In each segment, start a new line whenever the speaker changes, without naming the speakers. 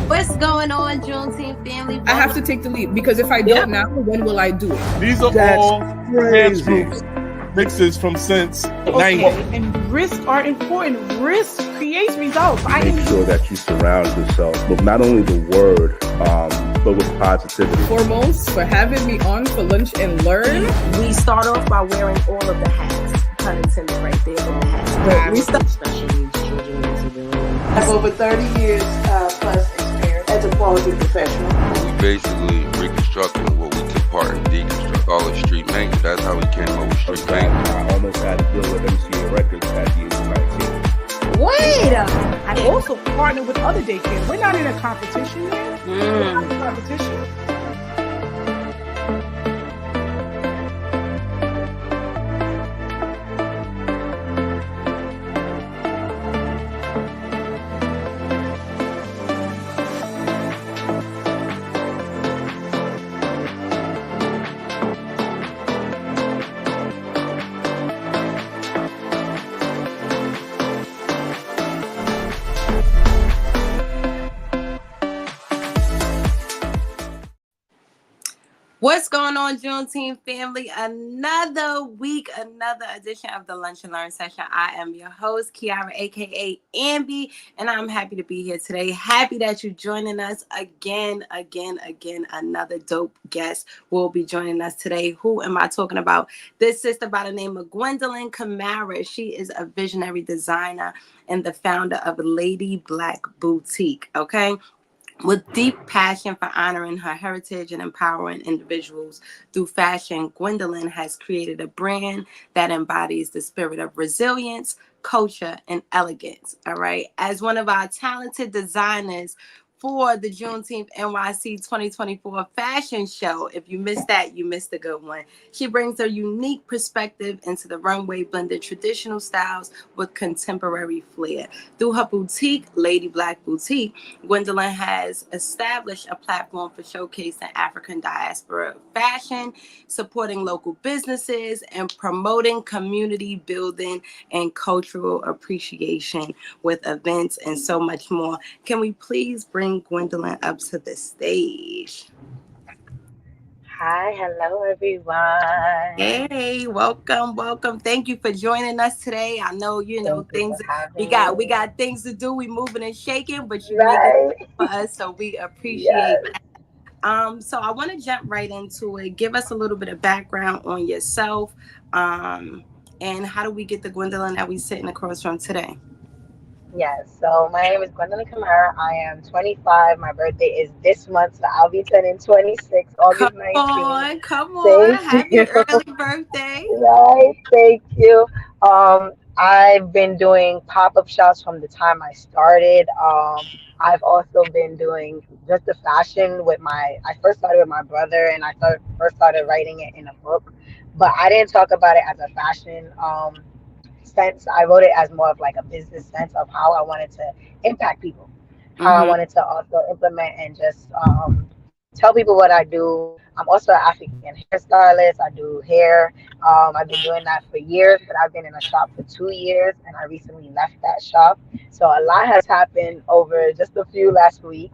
What's going on, Juneteenth family?
I have to take the lead because if I don't now, when will I do it?
These are all hand groups mixes from since 90.
And risks are important. Risk creates results.
Make sure that you surround yourself with not only the word, but with positivity.
Foremost for having me on for Lunch and Learn.
We start off by wearing all of the hats. Pun intended right there on the hats.
But we
start
special needs children into the room.
I have over 30 years plus experience as a quality professional.
We basically reconstructing what we took part in deconstruct all of street maintenance. That's how we came up with street maintenance.
I almost had to deal with MCA Records at the age of 19.
Wait a
I also partner with other daycares. We're not in a competition yet. We're not in a competition.
What's going on, Juneteenth family? Another week, another edition of the Lunch and Learn session. I am your host, Kiara, aka Ambi, and I'm happy to be here today. Happy that you're joining us again. Another dope guest will be joining us today. Who am I talking about? This sister by the name of Gwendoline Kamara. She is a visionary designer and the founder of Lady Black Boutique. Okay. With deep passion for honoring her heritage and empowering individuals through fashion, Gwendoline has created a brand that embodies the spirit of resilience, culture, and elegance. All right. As one of our talented designers for the Juneteenth NYC 2024 fashion show. If you missed that, you missed a good one. She brings a unique perspective into the runway, blended traditional styles with contemporary flair. Through her boutique, Lady Black Boutique, Gwendoline has established a platform for showcasing African diaspora fashion, supporting local businesses, and promoting community building and cultural appreciation with events and so much more. Can we please bring Gwendoline up to the stage?
Hi, hello everyone.
Hey, welcome. Thank you for joining us today. I know things we got things to do. We moving and shaking, but you make it for us, so we appreciate that. So I want to jump right into it. Give us a little bit of background on yourself, and how do we get the Gwendoline that we sitting across from today?
Yes, so my name is Gwendoline Kamara. I am 25. My birthday is this month, so I'll be turning 26, August 19th.
Come on. Happy early birthday.
Right, thank you. I've been doing pop-up shops from the time I started. I've also been doing just the fashion I first started with my brother, and I first started writing it in a book, but I didn't talk about it as a fashion sense. I wrote it as more of like a business sense of how I wanted to impact people, how I wanted to also implement and just tell people what I do. I'm also an African hairstylist. I do hair. I've been doing that for years, but I've been in a shop for 2 years, and I recently left that shop. So a lot has happened over just a few last week,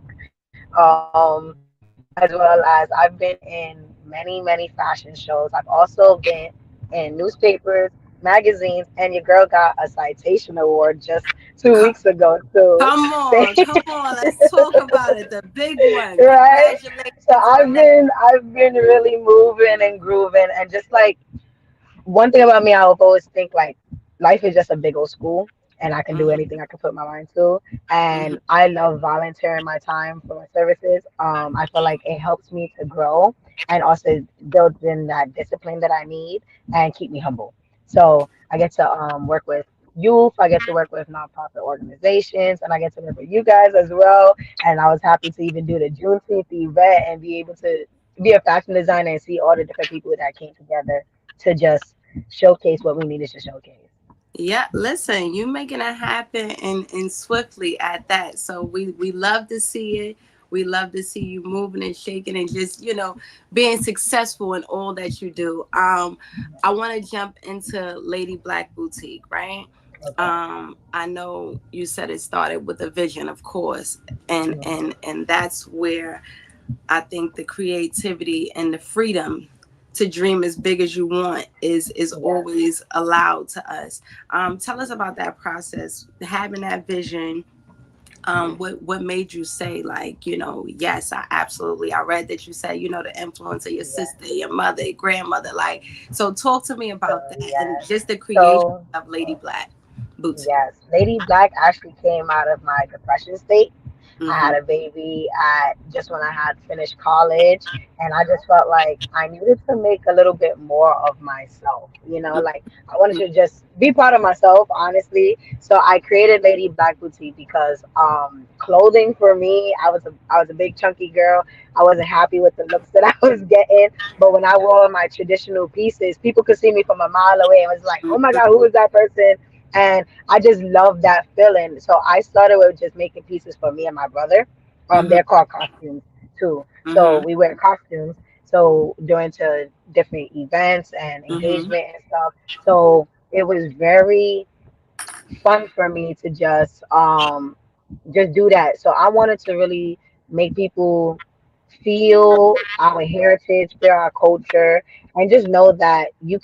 as well as I've been in many fashion shows. I've also been in newspapers, magazines, and your girl got a citation award just 2 weeks ago too.
Come on, let's talk about it. The big one,
right? So I've been really moving and grooving, and just like one thing about me, I always think like life is just a big old school, and I can do anything I can put my mind to, and I love volunteering my time for my services. I feel like it helps me to grow and also build in that discipline that I need and keep me humble. So I get to work with youth, I get to work with nonprofit organizations, and I get to work with you guys as well. And I was happy to even do the Juneteenth event and be able to be a fashion designer and see all the different people that came together to just showcase what we needed to showcase.
Yeah, listen, you making it happen and swiftly at that. So we love to see it. We love to see you moving and shaking and just, being successful in all that you do. I want to jump into Lady Black Boutique, right? I know you said it started with a vision, of course, and that's where I think the creativity and the freedom to dream as big as you want is always allowed to us. Tell us about that process, having that vision. What made you say, like, yes, I read that you said, the influence of your sister, your mother, your grandmother, like, so talk to me about that and just the creation of Lady Black Boutique.
Yes, Lady Black actually came out of my depression state. I had a baby just when I had finished college, and I just felt like I needed to make a little bit more of myself. Like I wanted to just be proud of myself, honestly. So I created Lady Black Boutique because clothing for me, I was a big chunky girl. I wasn't happy with the looks that I was getting, but when I wore my traditional pieces, people could see me from a mile away and was like, "Oh my God, who is that person?" And I just love that feeling. So I started with just making pieces for me and my brother. They're called costumes too. So we wear costumes. So during to different events and engagement and stuff. So it was very fun for me to just do that. So I wanted to really make people feel our heritage, feel our culture, and just know that you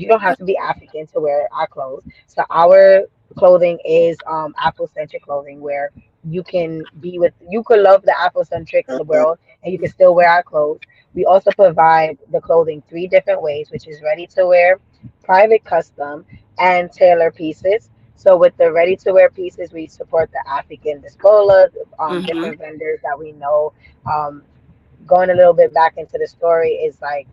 don't have to be African to wear our clothes. So our clothing is Afrocentric clothing where you could love the Afrocentric world and you can still wear our clothes. We also provide the clothing 3 different ways, which is ready to wear, private custom, and tailor pieces. So with the ready to wear pieces, we support the African diaspora, different vendors that we know. Um, Going a little bit back into the story is like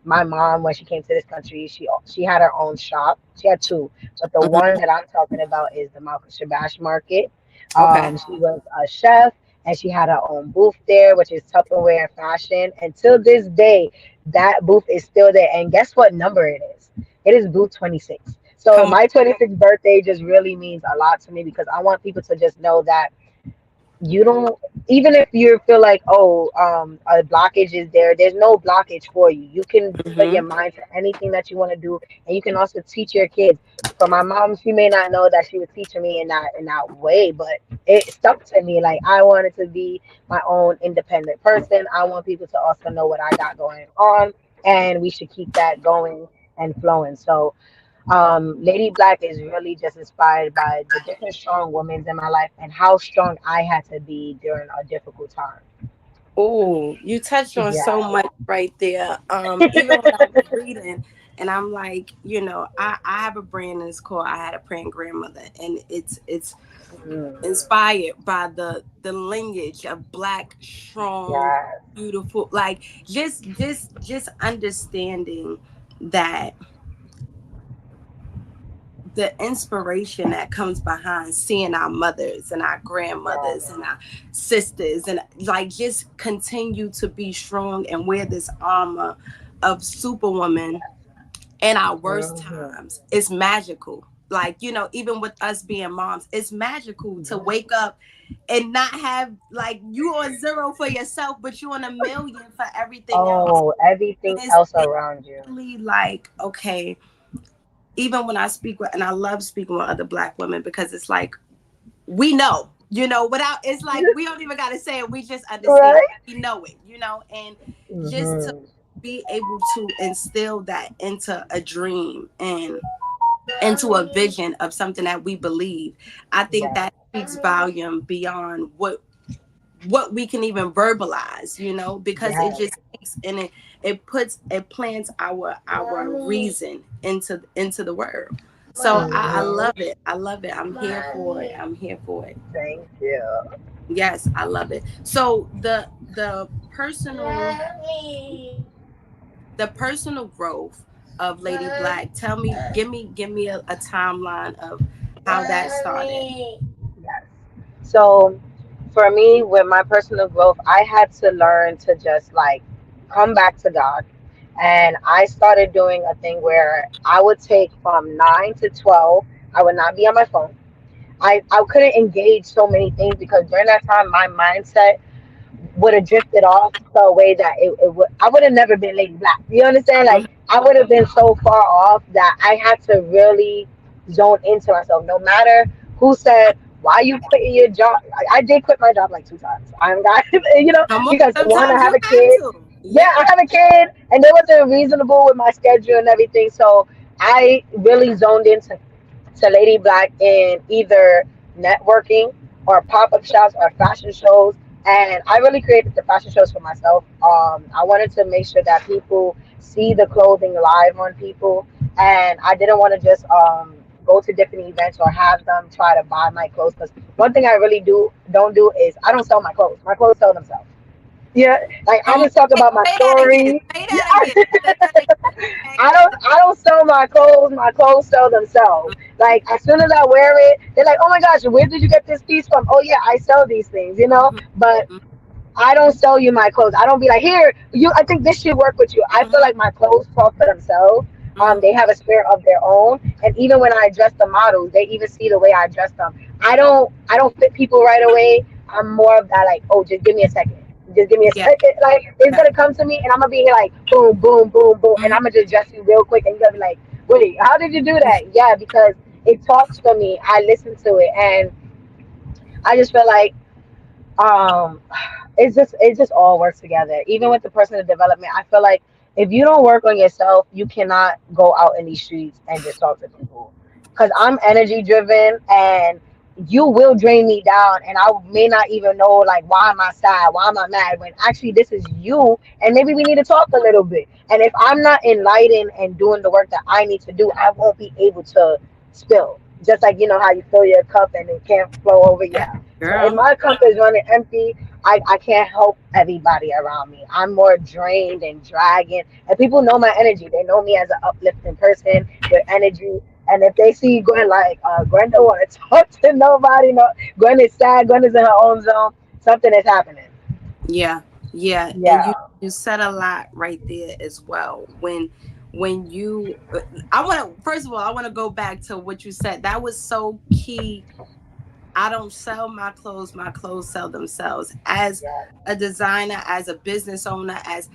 my mom, when she came to this country, she had her own shop. She had 2, but the one that I'm talking about is the Marcus Shabash Market. She was a chef and she had her own booth there, which is Tupperware fashion. Until this day, that booth is still there. And guess what number it is? It is booth 26. So my 26th birthday just really means a lot to me because I want people to just know that you don't, even if you feel like a blockage is there's no blockage for you. You can put your mind to anything that you want to do, and you can also teach your kids. For my mom, she may not know that she was teaching me in that way, but it stuck to me. Like I wanted to be my own independent person. I want people to also know what I got going on, and we should keep that going and flowing. So Lady Black is really just inspired by the different strong women in my life and how strong I had to be during a difficult time.
Oh, you touched on so much right there. Even when I was reading, and I'm like, I have a brand that's called I Had a Praying Grandmother, and it's inspired by the lineage of Black, strong, beautiful, like just understanding that the inspiration that comes behind seeing our mothers and our grandmothers and our sisters and like just continue to be strong and wear this armor of superwoman in our worst times. It's magical. Like, even with us being moms, it's magical to wake up and not have like you on 0 for yourself, but you on 1,000,000 for everything else.
Everything else around you.
Really like, okay, even when I speak with, and I love speaking with other Black women because it's like, we know, without, it's like, we don't even got to say it. We just understand, we know it, and just to be able to instill that into a dream and into a vision of something that we believe. I think that speaks volume beyond what we can even verbalize, because it just speaks and it plants our reason into the world. So I love it. I'm here for it.
Thank you.
Yes, I love it. So the personal growth of Lady Black, give me a timeline of how that started.
Yes. So for me, with my personal growth, I had to learn to just like come back to God. And I started doing a thing where I would take from 9 to 12, I would not be on my phone. I couldn't engage so many things because during that time, my mindset would have drifted off to a way that I would have never been Lady Black. You understand? Like I would have been so far off that I had to really zone into myself. No matter who said, why you quitting your job? I did quit my job like 2 times. I'm not,
Come on,
because one, I
sometimes
have
you
a
have
kid.
to.
Yeah, I have a kid, and they wasn't reasonable with my schedule and everything. So I really zoned into Lady Black in either networking or pop-up shops or fashion shows. And I really created the fashion shows for myself. I wanted to make sure that people see the clothing live on people, and I didn't want to just go to different events or have them try to buy my clothes. Because one thing I really don't do is I don't sell my clothes. My clothes sell themselves. Yeah, like I
Come on,
just talk about my
say that again.
story.
Say that again. Say that again.
I don't sell my clothes. My clothes sell themselves. Like as soon as I wear it, they're like, "Oh my gosh, where did you get this piece from?" Oh yeah, I sell these things,
Mhm,
But
mhm,
I don't sell you my clothes. I don't be like, "Here, you. I think this should work with you." I feel
mhm,
like my clothes talk for themselves. They
mhm.
have a spirit of their own, and even when I dress the models, they even see the way I dress them. I don't fit people right away. I'm more of that like, "Oh, just give me a second. Just give me a
Yeah,
second." Like it's
yeah.
gonna come to me, and I'm gonna be here like boom, boom, boom, boom, and
Mhm.
I'm gonna just dress you real quick, and you're gonna be like, "Wait, how did you do that?" Yeah, because it talks for me. I listen to it, and I just feel like um it just all works together. Even with the personal development, I feel like if you don't work on yourself, you cannot go out in these streets and just talk to people, because I'm energy driven, and you will drain me down, and I may not even know like why am I sad, why am I mad, when actually this is you, and maybe we need to talk a little bit. And if I'm not enlightened and doing the work that I need to do, I won't be able to spill. Just like how you fill your cup and it can't flow over.
Yeah,
Yeah, so if
girl.
my cup is running empty, I can't help everybody around me. I'm more drained and dragging. And people know my energy. They know me as an uplifting person with energy. And if they see Gwen like, Gwen don't want to talk to nobody, no, Gwen is sad, Gwen is in her own zone, something is happening.
Yeah, yeah. And you
Yeah.
you said a lot right there as well. When you I want to first of all, I want to go back to what you said. That was so key. I don't sell my clothes sell themselves. As
Yeah.
a designer, as a business owner, as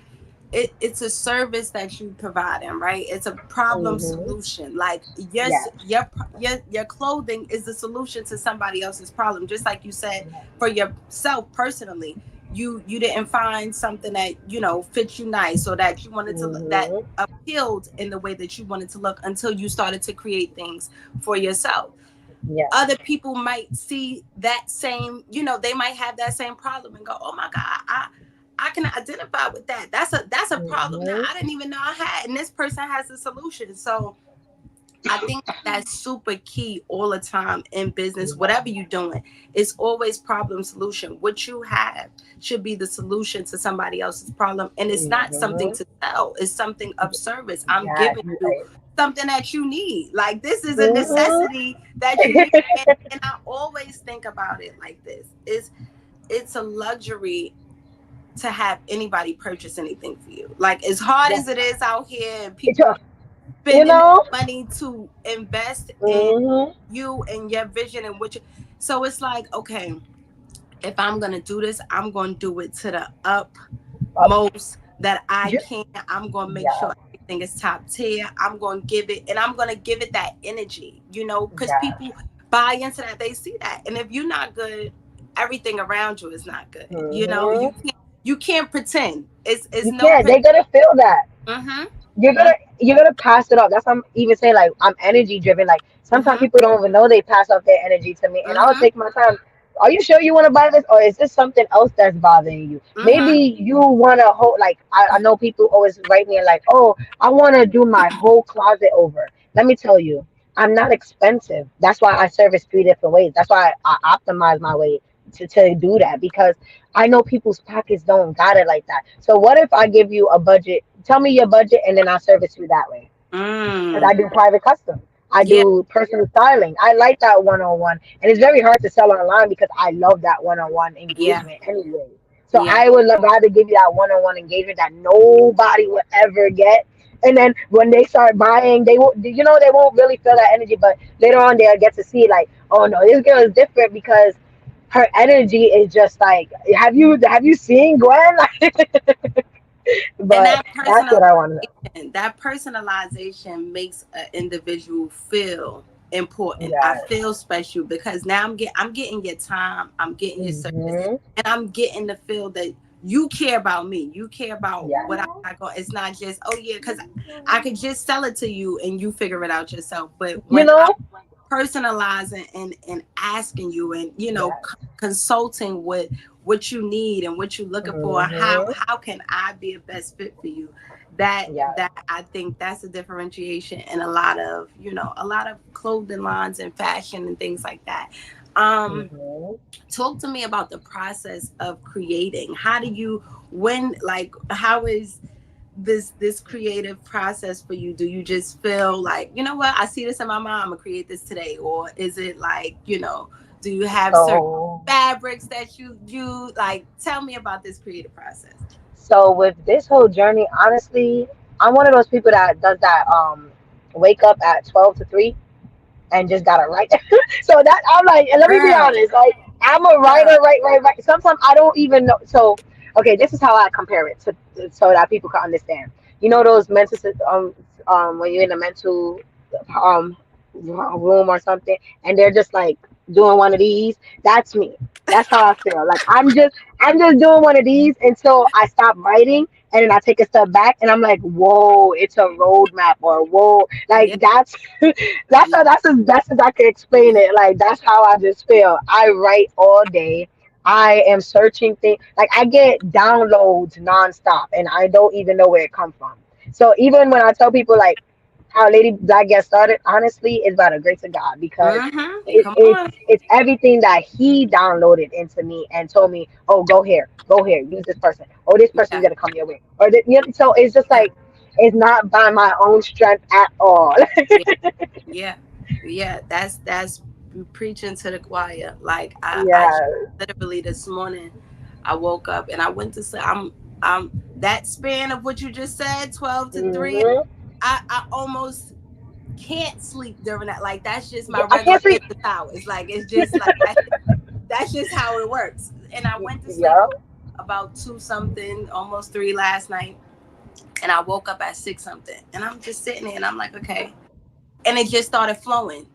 it's a service that you providing, right? It's a problem
Mm-hmm.
solution. Like yes,
Yes.
your clothing is the solution to somebody else's problem. Just like you said,
Yes.
for yourself personally, you didn't find something that fits you nice, or that you wanted to that
Mm-hmm.
appealed in the way that you wanted to look, until you started to create things for yourself.
Yes.
Other people might see that same, they might have that same problem and go, "Oh my God, I can identify with that. That's a problem that
Mm-hmm.
I didn't even know I had, and this person has a solution." So I think that's super key all the time in business.
Yeah.
Whatever you're doing, it's always problem solution. What you have should be the solution to somebody else's problem, and it's not something
Mm-hmm.
to sell. It's something of service. I'm
Yes.
giving you something that you need. Like this is a
Mm-hmm.
necessity that you need, and I always think about it like this: it's a luxury to have anybody purchase anything for you. Like as hard
Yes.
as it is out here, and
It's
people
you
spending
know.
money to invest in
Mm-hmm.
you and your vision and what you, so it's like, okay, if I'm gonna do this, I'm gonna do it to the utmost that I
Yeah.
can. I'm gonna make
Yeah.
sure everything is top tier. I'm gonna give it, and I'm gonna give it that energy, because
Yeah.
people buy into that. They see that, and if you're not good, everything around you is not good.
Mm-hmm.
You can't pretend. It's
You
no
can't.
pretend.
They're gonna feel that.
Mm-hmm.
You're gonna pass it off. That's why I'm even saying like I'm energy driven. Like sometimes
Mm-hmm.
people don't even know they pass off their energy to me, and I'll
Mm-hmm.
take my time. Are you sure you want to buy this, or is this something else that's bothering you?
Mm-hmm.
Maybe you want to hold. Like I know people always write me and like, oh, I want to do my whole closet over. Let me tell you, I'm not expensive. That's why I service 3 different ways. That's why I optimize my way to do that, because I know people's pockets don't got it like that. So what if I give you a budget? Tell me your budget, and then I'll service you that way. Because I
Mm.
do private custom. I
Yeah,
do personal styling. I like that one-on-one, and it's very hard to sell online because I love that one-on-one
yeah,
engagement anyway. So
yeah.
I would rather give you that one-on-one engagement that nobody would ever get. And then when they start buying, they won't really feel that energy. But later on, they'll get to see like, oh no, this girl is different because her energy is just like, have you seen Gwen?
And
But that's what I want to know.
that personalization makes an individual feel important. I
Yes.
feel special because now I'm getting your time, I'm getting your service,
Mm-hmm.
and I'm getting to feel that you care about me. You care about
Yes.
what I got going. It's not just, oh yeah, because I could just sell it to you and you figure it out yourself. But
You
when
know?
personalizing and asking you and
Yes.
consulting with what you need and what you're looking for,
Mm-hmm.
how can I be a best fit for you, that
Yes.
I think that's a differentiation in a lot of clothing lines and fashion and things like that.
Mm-hmm.
Talk to me about the process of creating. How do you, when, like, how is this creative process for you? Do you just feel like, you know what, I see this in my mind, I'm gonna create this today? Or is it like, do you have certain
So,
fabrics that you like? Tell me about this creative process.
so with this whole journey, honestly, I'm one of those people that does that. Wake up at 12 to 3 and just gotta write. So that I'm like, and let me be
Girl,
honest, like I'm a
girl.
writer, right. Sometimes I don't even know. So, okay, this is how I compare it to so that people can understand. You know those when you're in a mental um room or something, and they're just like doing one of these. That's me. That's how I feel. Like I'm just doing one of these until I stop writing, and then I take a step back, and I'm like, whoa, it's a roadmap, or whoa, like
Yeah,
that's that's as best as I can explain it. Like that's how I just feel. I write all day. I am searching things. Like I get downloads nonstop, and I don't even know where it comes from. So even when I tell people like how Lady Black gets started, honestly, it's by the grace of God because
come on.
it's everything that He downloaded into me and told me, oh, go here, use this person. Oh, this person's
Yeah,
gonna come your way. Or so it's just
yeah,
like it's not by my own strength at all.
yeah, yeah, yeah. That's preaching to the choir. Like I just
Yeah.
literally this morning I woke up and I went to sleep. I'm that span of what you just said, 12 to 3.
Hmm.
I almost can't sleep during that. Like that's just my
Yeah, I
regular
can't sleep.
business hours. Like it's just like that's just how it works. And I went to sleep
Yeah.
about 2 something, almost 3 last night, and I woke up at 6 something. And I'm just sitting there and I'm like, okay. And it just started flowing.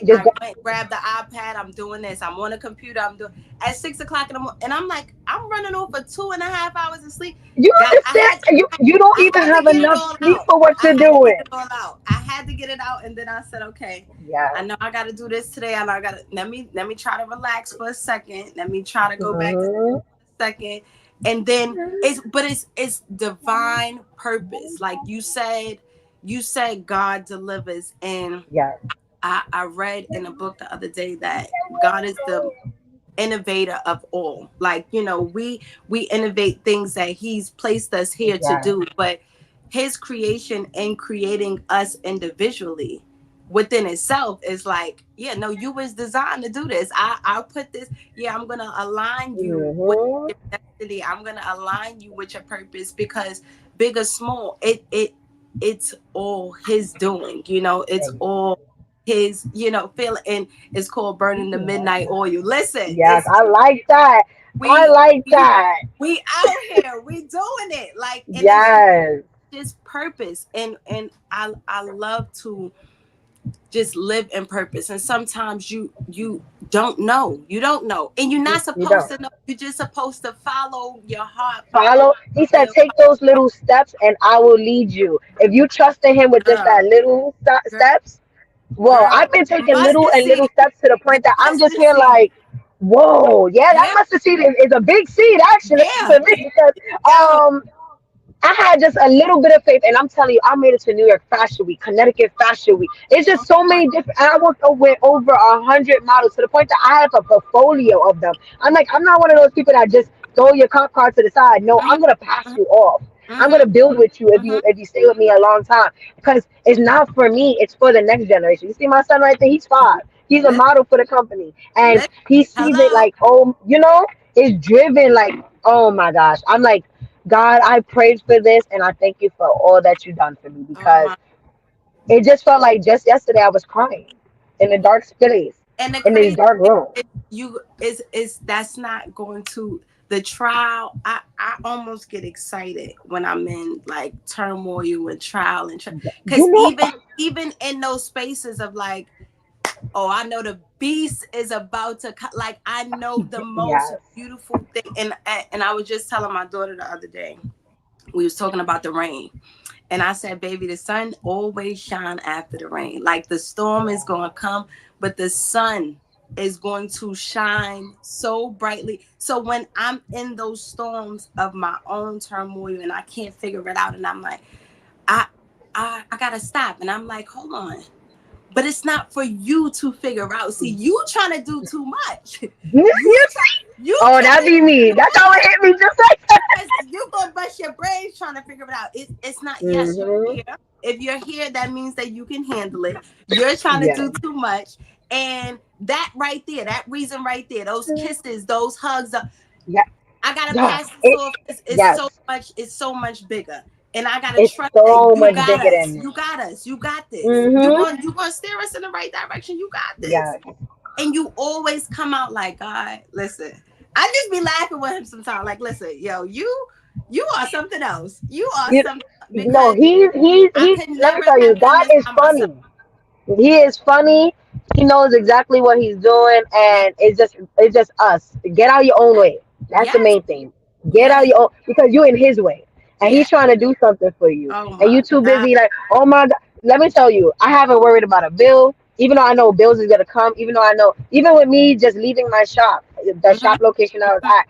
Just
I went, grabbed the iPad, I'm doing this, I'm on the computer, I'm doing at 6 o'clock in the morning, and I'm like, I'm running off for 2.5 hours of sleep.
you understand? You don't
I
even
had to
have
get it
enough
all
sleep
out.
for what
I
you're
had to get
doing.
it all out. I had to get it out, and then I said, okay,
Yeah.
I know I got to do this today, and I got to let me try to relax for a second. Let me try to go back to
Hmm.
a second, and then it's divine purpose, like you said. You said God delivers, and
Yeah.
I read in a book the other day that God is the innovator of all. Like, we innovate things that He's placed us here to
Yeah.
do, but His creation and creating us individually within itself is like, yeah, no, you was designed to do this. I'll put this, yeah, I'm gonna align you with
Hmm.
your destiny. I'm gonna align you with your purpose, because big or small, it's all His doing, it's all His, feeling. And it's called burning the midnight oil. Listen,
Yes,
it's
I like that. I
we
like
we
that.
we out here, we doing it, like, and it's
Yes.
just purpose. And I love to just live in purpose. And sometimes you don't know, and you're not
You
supposed
don't.
to know. You're just supposed to follow your heart,
Follow. He said,
your
take those little steps and I will lead you. If you trust in him with just that
girl,
little
girl,
steps, whoa,
girl.
I've been taking little
Mustard
and little
seed,
steps to the
the
point that I'm just
mustard
here
seed.
like, whoa, yeah, that
Yeah,
mustard seed is a big seed actually
yeah,
for me because
yo,
I had just a little bit of faith, and I'm telling you, I made it to New York Fashion Week, Connecticut Fashion Week. It's just
come
so
on.
many different. And I worked with over 100 models to the point that I have a portfolio of them. I'm like, I'm not one of those people that just throw your comp card to the side. No,
Mhm,
I'm gonna pass
mhm,
you off. I'm
mhm,
gonna build with you if
mhm.
you stay with me a long time because it's not for me. It's for the next generation. You see my son right there? He's 5. He's a
Let
model for the company, and
let
he sees it
hello.
like, oh, it's driven like, oh my gosh. I'm like, God, I prayed for this and I thank you for all that you've done for me
Oh
because
my.
it just felt like just yesterday I was crying in a dark space,
And the
in this
crazy
dark
thing
room.
is that's not going to the trial. I almost get excited when I'm in like turmoil and trial, because
You know,
even in those spaces of like, oh, I know the beast is about to cut. Like, I know the most beautiful thing. And I was just telling my daughter the other day, we was talking about the rain. And I said, baby, the sun always shine after the rain. Like, the storm is going to come, but the sun is going to shine so brightly. So when I'm in those storms of my own turmoil and I can't figure it out, and I'm like, I got to stop. And I'm like, hold on. But it's not for you to figure out. See, you trying to do too much.
That'd be me. That's how it hit me just like that.
You gonna bust your brains trying to figure it out. It's not. Yes, you're here. If you're here, that means that you can handle it. You're trying to do too much, and that right there, that reason right there, those kisses, those hugs. I gotta pass this off. It's so much bigger. And I gotta trust
so
that
much bigger than
you got us. You got this. You gonna steer us in the right direction. You got this. Yes. And you always come out like, God, listen. I just be laughing with him sometimes. Like, listen, yo, you are something else. You are something.
No, he's let me tell you, God is funny. He is funny. He knows exactly what he's doing, and it's just us. Get out your own way. That's the main thing. Get out your own, because you're in his way. And he's trying to do something for you. And you too busy, like, oh my God. Let me tell you, I haven't worried about a bill, even though I know bills is going to come, even though I know, even with me just leaving my shop, the shop location I was at,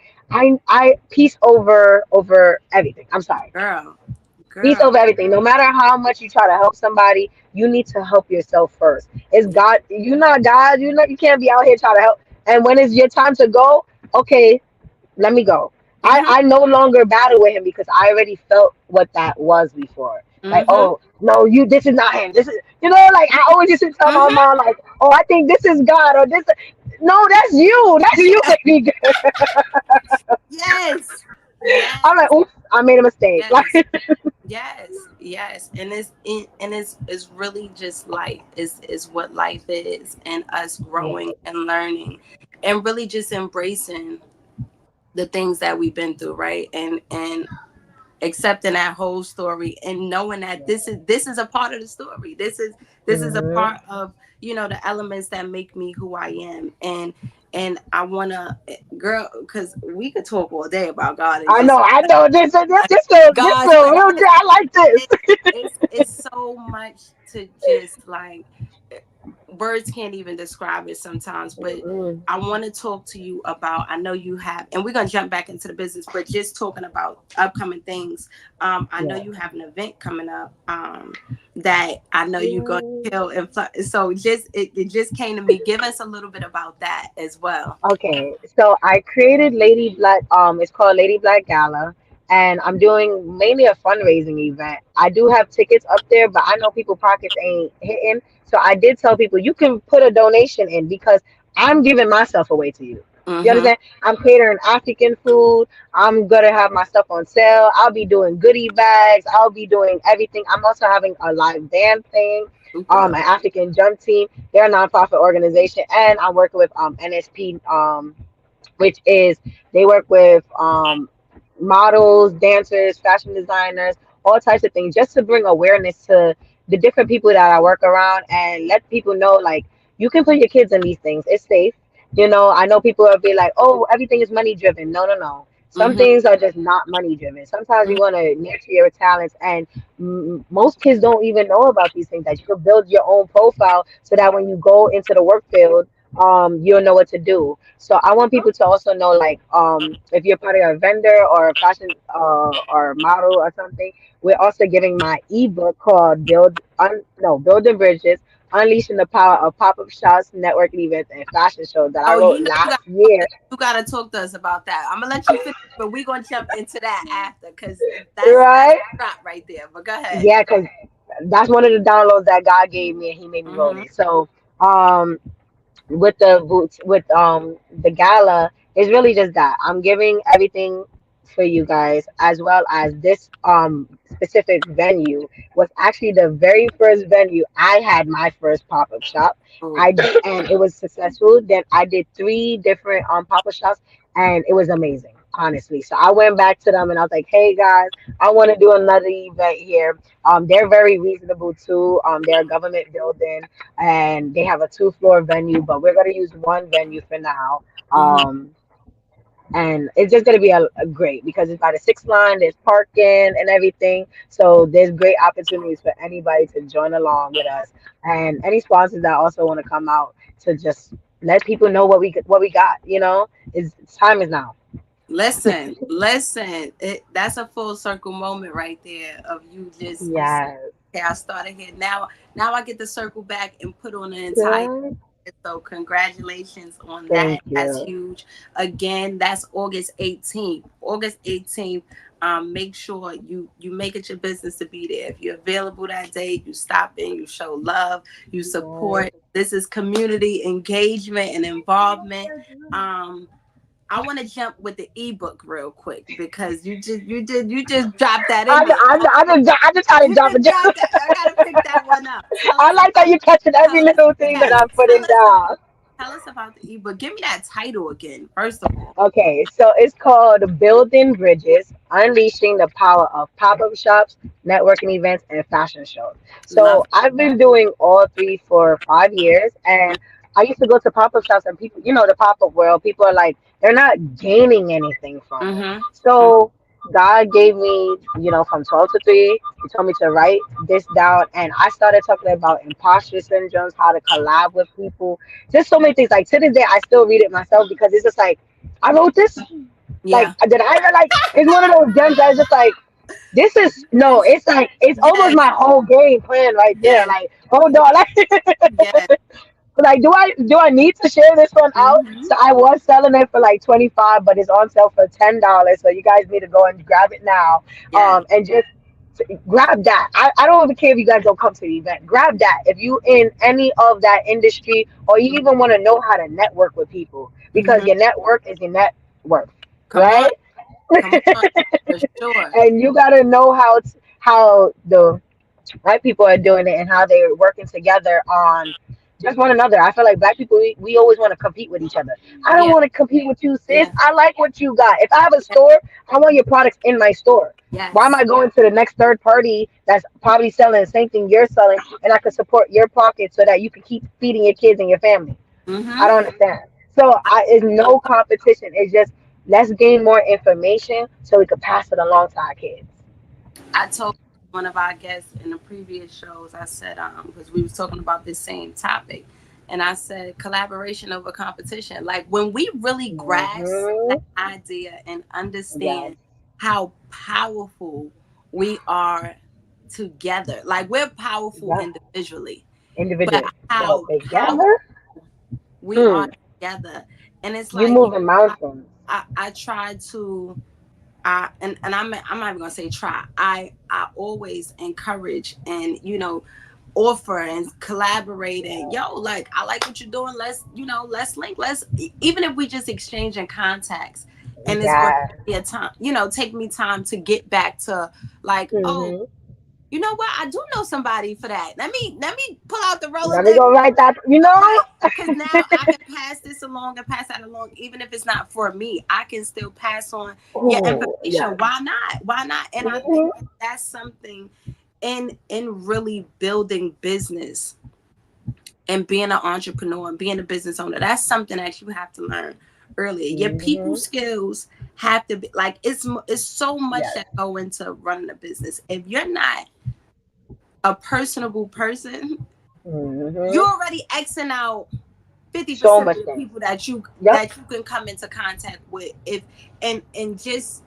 I peace over everything. I'm sorry.
Girl.
Peace over everything. No matter how much you try to help somebody, you need to help yourself first. It's God. You're not God. You can't be out here trying to help. And when it's your time to go, okay, let me go. I no longer battle with him because I already felt what that was before. Like, oh no, this is not him. This is, like, I always used to tell my mom, like, oh, I think this is God, or this. No, that's you. That's you, baby.
Yes.
I'm like, oops, I made a mistake.
Yes. And it's really just life. Is what life is, and us growing and learning, and really just embracing the things that we've been through, right? And accepting that whole story, and knowing that this is a part of the story. This is a part of, the elements that make me who I am. And I wanna, girl, because we could talk all day about God.
I know. This real I like this.
It's so much to just, like, words can't even describe it sometimes, but I want to talk to you about, I know you have, and we're going to jump back into the business, but just talking about upcoming things. I know you have an event coming up that I know you're going to kill. And so it just came to me. Give us a little bit about that as well.
Okay. So I created Lady Black, it's called Lady Black Gala. And I'm doing mainly a fundraising event. I do have tickets up there, but I know people pockets ain't hitting. So I did tell people you can put a donation in, because I'm giving myself away to you. You understand? I'm catering African food. I'm gonna have my stuff on sale. I'll be doing goodie bags. I'll be doing everything. I'm also having a live band thing. An African Jump Team. They're a nonprofit organization, and I'm working with NSP, which is, they work with models, dancers, fashion designers, all types of things, just to bring awareness to the different people that I work around, and let people know, like, you can put your kids in these things. It's safe. I know people will be like, oh, everything is money driven. No. Some things are just not money driven. Sometimes you want to nurture your talents, and most kids don't even know about these things, that you can build your own profile so that when you go into the work field, you'll know what to do. So I want people to also know, like, if you're part of a vendor or a fashion or model or something, we're also giving my ebook called Building Bridges, Unleashing the Power of Pop-Up Shops, Networking Events, and Fashion Shows that I wrote last year.
You gotta talk to us about that. I'm gonna let you finish, but we're gonna jump into that after, because that's a drop right there. But go ahead.
Yeah, because that's one of the downloads that God gave me, and He made me roll it. So with the gala, it's really just that I'm giving everything for you guys, as well as this specific venue was actually the very first venue I had my first pop-up shop. I did, and it was successful. Then I did 3 different pop-up shops, and it was amazing. honestly. So I went back to them and I was like, hey guys, I want to do another event here. They're very reasonable too. They're a government building and they have a 2-floor venue, but we're gonna use one venue for now. And it's just gonna be a great because it's by the 6 line, there's parking and everything. So there's great opportunities for anybody to join along with us. And any sponsors that also want to come out to just let people know what we got, is time is now.
Listen, that's a full circle moment right there of you just
Yes.
okay, I started here. Now I get to circle back and put on an entire. So congratulations on that. That's huge. Again, that's August 18th. August 18th. Make sure you make it your business to be there. If you're available that day, you stop in, you show love, you support. This is community engagement and involvement. I want to jump with the ebook real quick because you just dropped that in.
I just had to drop it.
I gotta pick that one up.
I like how you're catching every little thing that I'm putting down.
Tell us about the ebook. Give me that title again, first of all.
Okay, so it's called Building Bridges, Unleashing the Power of Pop-Up Shops, Networking Events, and Fashion Shows. So I've been doing all 3 for 5 years, and I used to go to pop-up shops and people, the pop-up world, people are like, they're not gaining anything from it. So God gave me, from 12 to 3, he told me to write this down. And I started talking about imposter syndromes, how to collab with people, just so many things. Like to this day, I still read it myself because it's just like, I wrote this. Yeah. Like, did I like, it's one of those gems that's just like, this is, no, it's like, it's almost my whole game plan right there. Like, hold on. Like, do I need to share this one out? So I was selling it for like $25, but it's on sale for $10. So you guys need to go and grab it now. And just grab that. I don't even care if you guys don't come to the event. Grab that if you in any of that industry, or you even want to know how to network with people, because your network is your net worth, right?
Come on, for sure.
And you got to know how the right people are doing it and how they're working together on just one another. I feel like Black people, we always want to compete with each other. I don't want to compete with you, sis. I like what you got. If I have a store, I want your products in my store. Why am I going to the next third party that's probably selling the same thing you're selling, and I can support your pocket so that you can keep feeding your kids and your family? I don't understand. So it's no competition. It's just, let's gain more information so we could pass it along to our kids.
I told one of our guests in the previous shows, I said, because we was talking about this same topic, and I said collaboration over competition. Like when we really grasp that idea and understand how powerful we are together, like we're powerful individually, but how
together
we are together, and it's like
you moving mountains.
I try to. And I'm not even gonna say try. I always encourage and offer and collaborate and like I like what you're doing. Let's link. Let's even if we just exchange in contacts, and it's going to be a time. Take me time to get back to like oh. You know what? I do know somebody for that. Let me pull out the roller.
Let me go write that.
Because now I can pass this along and pass that along, even if it's not for me. I can still pass on your information. Why not? Why not? And I think that's something in really building business and being an entrepreneur and being a business owner. That's something that you have to learn earlier. Your people skills have to be like it's so much that go into running a business. If you're not a personable person, you're already Xing out 50% of the people that you can come into contact with. If and just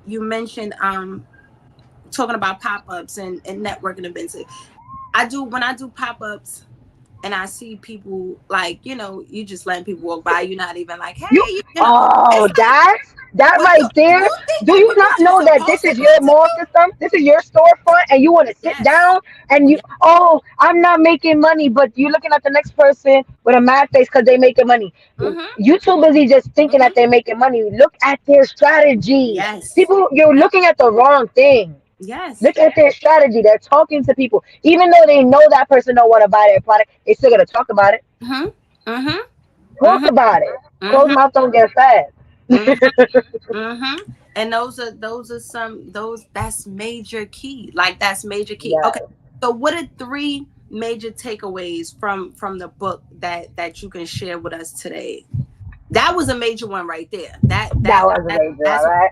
you mentioned talking about pop-ups and networking events. When I do pop-ups and I see people like, you just letting people walk by, you're not even like, hey,
that right there. Do you not know that this is your mall system? This is your storefront, and you want to sit down and I'm not making money, but you're looking at the next person with a mad face because they're making money. You too busy just thinking that they're making money. Look at their strategy. People, you're looking at the wrong thing. Look at their strategy. They're talking to people. Even though they know that person don't want to buy their product, they're still going to talk about it. Talk about it. Closed mouth don't get fed.
And that's major key. Like that's major key.
Yes.
Okay. So what are 3 major takeaways from the book that you can share with us today? That was a major one right there.
That was a major,
that's
right?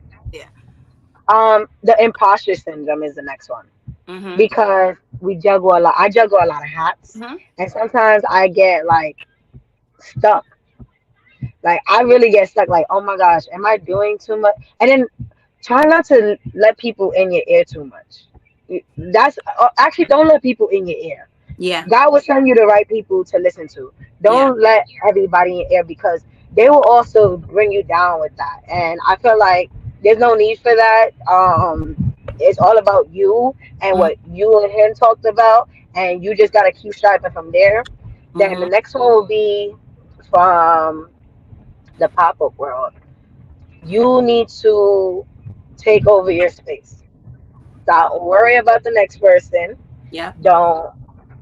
The imposter syndrome is the next one. Because we juggle a lot. I juggle a lot of hats. And sometimes I get like stuck. Like I really get stuck, like, oh my gosh, am I doing too much? And then try not to let people in your ear too much. That's actually, don't let people in your ear.
Yeah.
God will send you the right people to listen to. Don't let everybody in your ear, because they will also bring you down with that. And I feel like there's no need for that. It's all about you and what you and him talked about, and you just gotta keep striving from there. Then the next one will be from the pop-up world. You need to take over your space. Don't worry about the next person.
Yeah.
Don't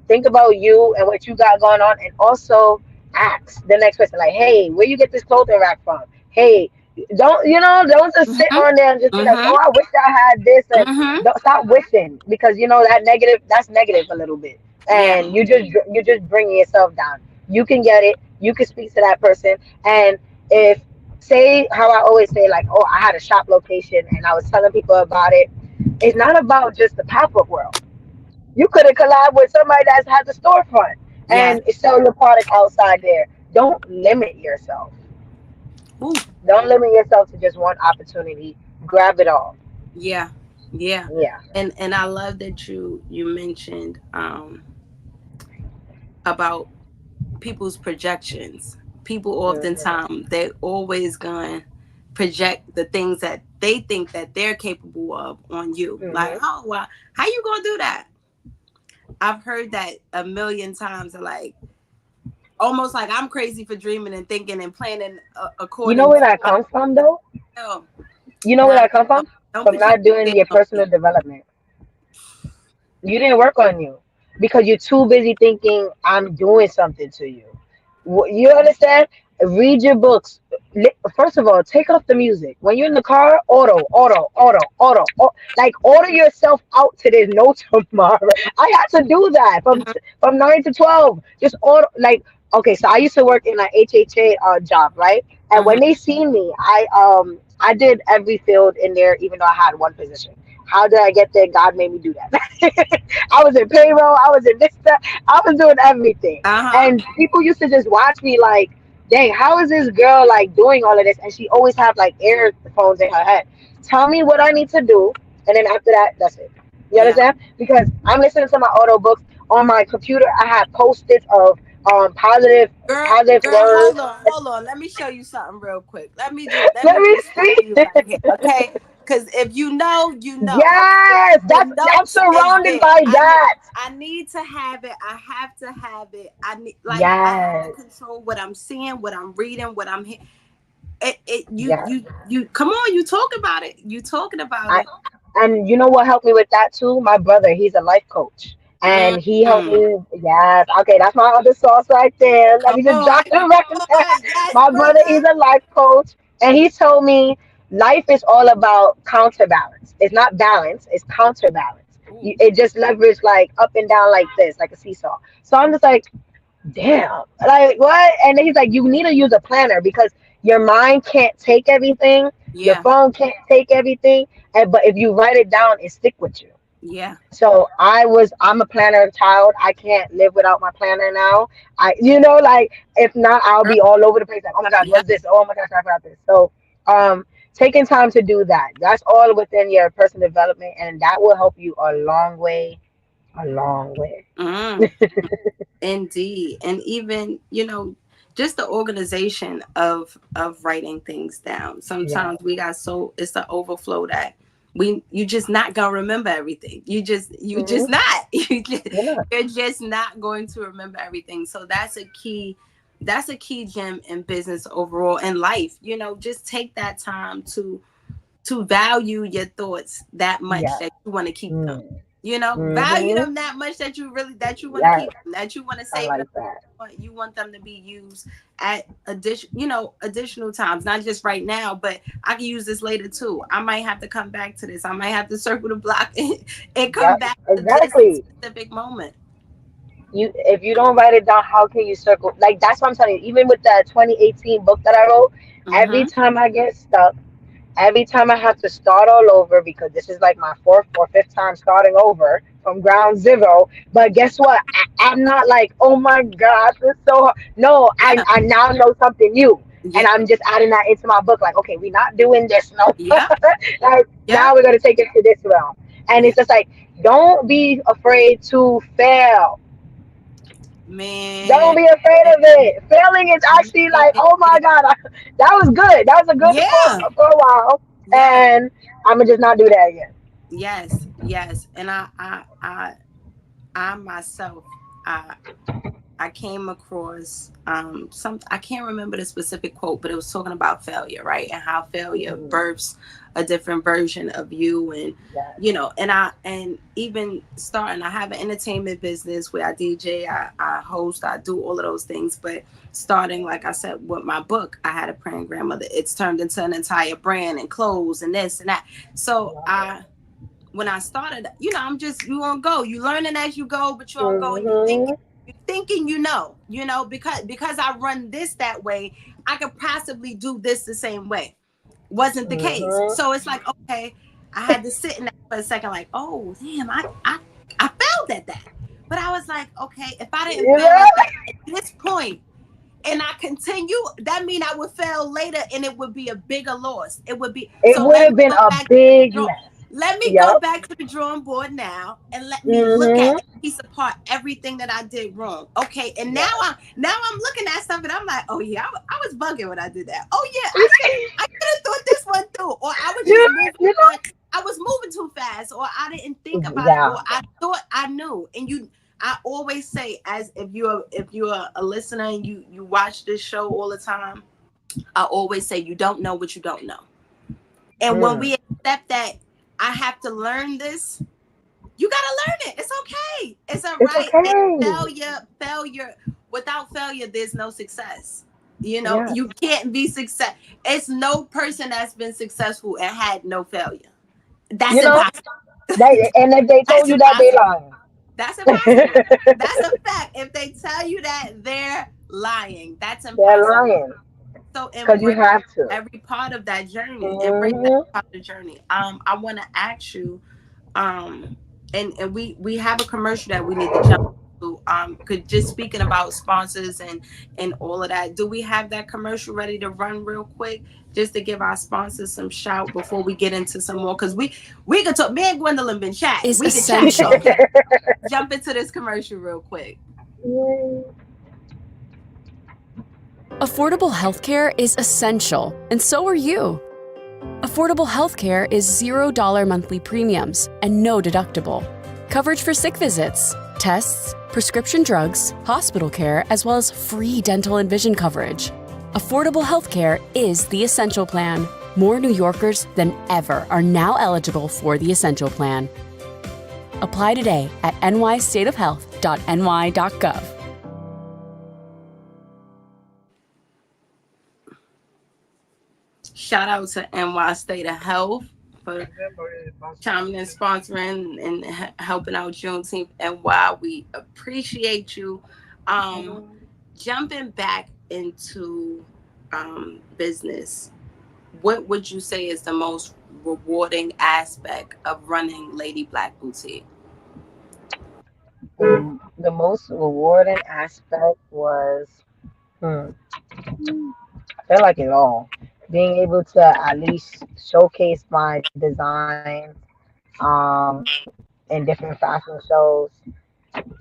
think about you and what you got going on, and also ask the next person, like, hey, where you get this clothing rack from? Hey, don't just sit on there and just be like, oh, I wish I had this, and don't stop wishing, because that's negative a little bit, and you're just bringing yourself down. You can get it. You can speak to that person, and if say how I always say, like, oh, I had a shop location and I was telling people about it. It's not about just the pop-up world. You could have collabed with somebody that has a storefront and sell your product outside there. Don't limit yourself.
Ooh.
Don't limit yourself to just one opportunity. Grab it all.
Yeah. And I love that you mentioned about people's projections. People oftentimes they always gonna project the things that they think that they're capable of on you. Like, oh well, how you gonna do that? I've heard that a million times. Like, almost like I'm crazy for dreaming and thinking and planning according.
You know where that comes from, though?
No.
You know where that comes from? From not doing your personal development. You didn't work on you because you're too busy thinking I'm doing something to you. You understand? Read your books. First of all, take off the music. When you're in the car, auto. Like, order yourself out to there's no tomorrow. I had to do that from 9 to 12. Just order, like, okay, so I used to work in an HHA job, right? And when they see me, I did every field in there, even though I had one position. How did I get there? God made me do that. I was in payroll. I was in this stuff. I was doing everything. And people used to just watch me like, dang, how is this girl like doing all of this? And she always have like earphones in her head. Tell me what I need to do. And then after that, that's it. You understand? Because I'm listening to my auto books on my computer. I have post-its of positive words.
Hold on. Let me show you something real quick. Let me see. Right here, okay? Because if you know, you know.
Yes, I'm surrounded by that.
I need to have it. I have to have it. I need, like,
yes.
I have to control what I'm seeing, what I'm reading, what I'm hearing. You come on, you talk about it. You talking about it.
And you know what helped me with that too? My brother, he's a life coach. And he helped me. Yes. Okay, that's my other sauce right there. Let me just drop the record. My brother, he's a life coach. And he told me life is all about counterbalance. It's not balance, it's counterbalance. It just leverage like up and down like this, like a seesaw. So I'm just like, damn, like what? And then he's like, you need to use a planner because your mind can't take everything. Your phone can't take everything. But if you write it down, it stick with you.
Yeah.
So I'm a planner child. I can't live without my planner now. Like, if not, I'll be all over the place. Like, oh my gosh, what's this? Oh my gosh, I forgot this. So taking time to do that, that's all within your personal development, and that will help you a long way.
Indeed. And even, just the organization of writing things down. Sometimes we got it's the overflow that you just not gonna remember everything. You're just not. You're just not going to remember everything. So that's a key gem in business overall, in life. Just take that time to value your thoughts that much that you want to keep them. You know, value them that much that you want to keep them, that you want to save them. You want them to be used at additional times, not just right now, but I can use this later too. I might have to come back to this. I might have to circle the block and come back to this specific moment.
If you don't write it down, how can you circle? Like, that's what I'm telling you. Even with the 2018 book that I wrote, every time I get stuck, every time I have to start all over, because this is like my fourth or fifth time starting over from ground zero. But guess what? I'm not like, oh my gosh, it's so hard. No, I now know something new. And I'm just adding that into my book. Like, okay, we're not doing this. No. Now we're going to take it to this realm. And it's just like, don't be afraid to fail.
Man,
don't be afraid of it. Failing is actually like, oh my God, that was good. That was a good book for a while, and I'm gonna just not do that again.
Yes, and I myself, I came across I can't remember the specific quote, but it was talking about failure, right? And how failure births a different version of you, and and even starting, I have an entertainment business where I DJ, I host, I do all of those things, but starting, like I said, with my book, I had a praying grandmother. It's turned into an entire brand and clothes and this and that. So when I started, you won't go. You learning as you go, but you won't go, and you thinking because I run this that way, I could possibly do this the same way. Wasn't the case. So it's like, okay, I had to sit in that for a second, like, oh damn, I failed at that. But I was like, okay, if I didn't fail at this point and I continue, that means I would fail later and it would be a bigger loss. It would have been a big loss. Let me go back to the drawing board now and let me look at and piece apart everything that I did wrong. Okay, and now I'm looking at stuff and I'm like, oh yeah, I was bugging when I did that. Oh yeah, I could have thought this one through, or I was just I was moving too fast, or I didn't think about it, or I thought I knew. And I always say, as if you're a listener and you watch this show all the time, I always say you don't know what you don't know. And when we accept that I have to learn this, you gotta learn it. It's okay. It's all right. Okay. Failure. Without failure, there's no success. You can't be success. It's no person that's been successful and had no failure. That's impossible.
And if they told you that, they lying.
That's impossible. That's a fact. If they tell you that, they're lying. That's impossible. They're lying. So because you have to every part of that journey, embrace that part of the journey. I want to ask you, and we have a commercial that we need to jump to. Could just speaking about sponsors and all of that. Do we have that commercial ready to run real quick, just to give our sponsors some shout before we get into some more? Because we could talk. Me and Gwendoline been chatting. We could chat. Jump into this commercial real quick.
Affordable healthcare is essential, and so are you. Affordable healthcare is $0 monthly premiums and no deductible. Coverage for sick visits, tests, prescription drugs, hospital care, as well as free dental and vision coverage. Affordable healthcare is the Essential Plan. More New Yorkers than ever are now eligible for the Essential Plan. Apply today at nystateofhealth.ny.gov.
Shout out to NY State of Health for chiming in, sponsoring, and helping out Juneteenth. And while we appreciate you, jumping back into business, what would you say is the most rewarding aspect of running Lady Black Boutique?
The most rewarding aspect was, I feel like it all. Being able to at least showcase my designs in different fashion shows,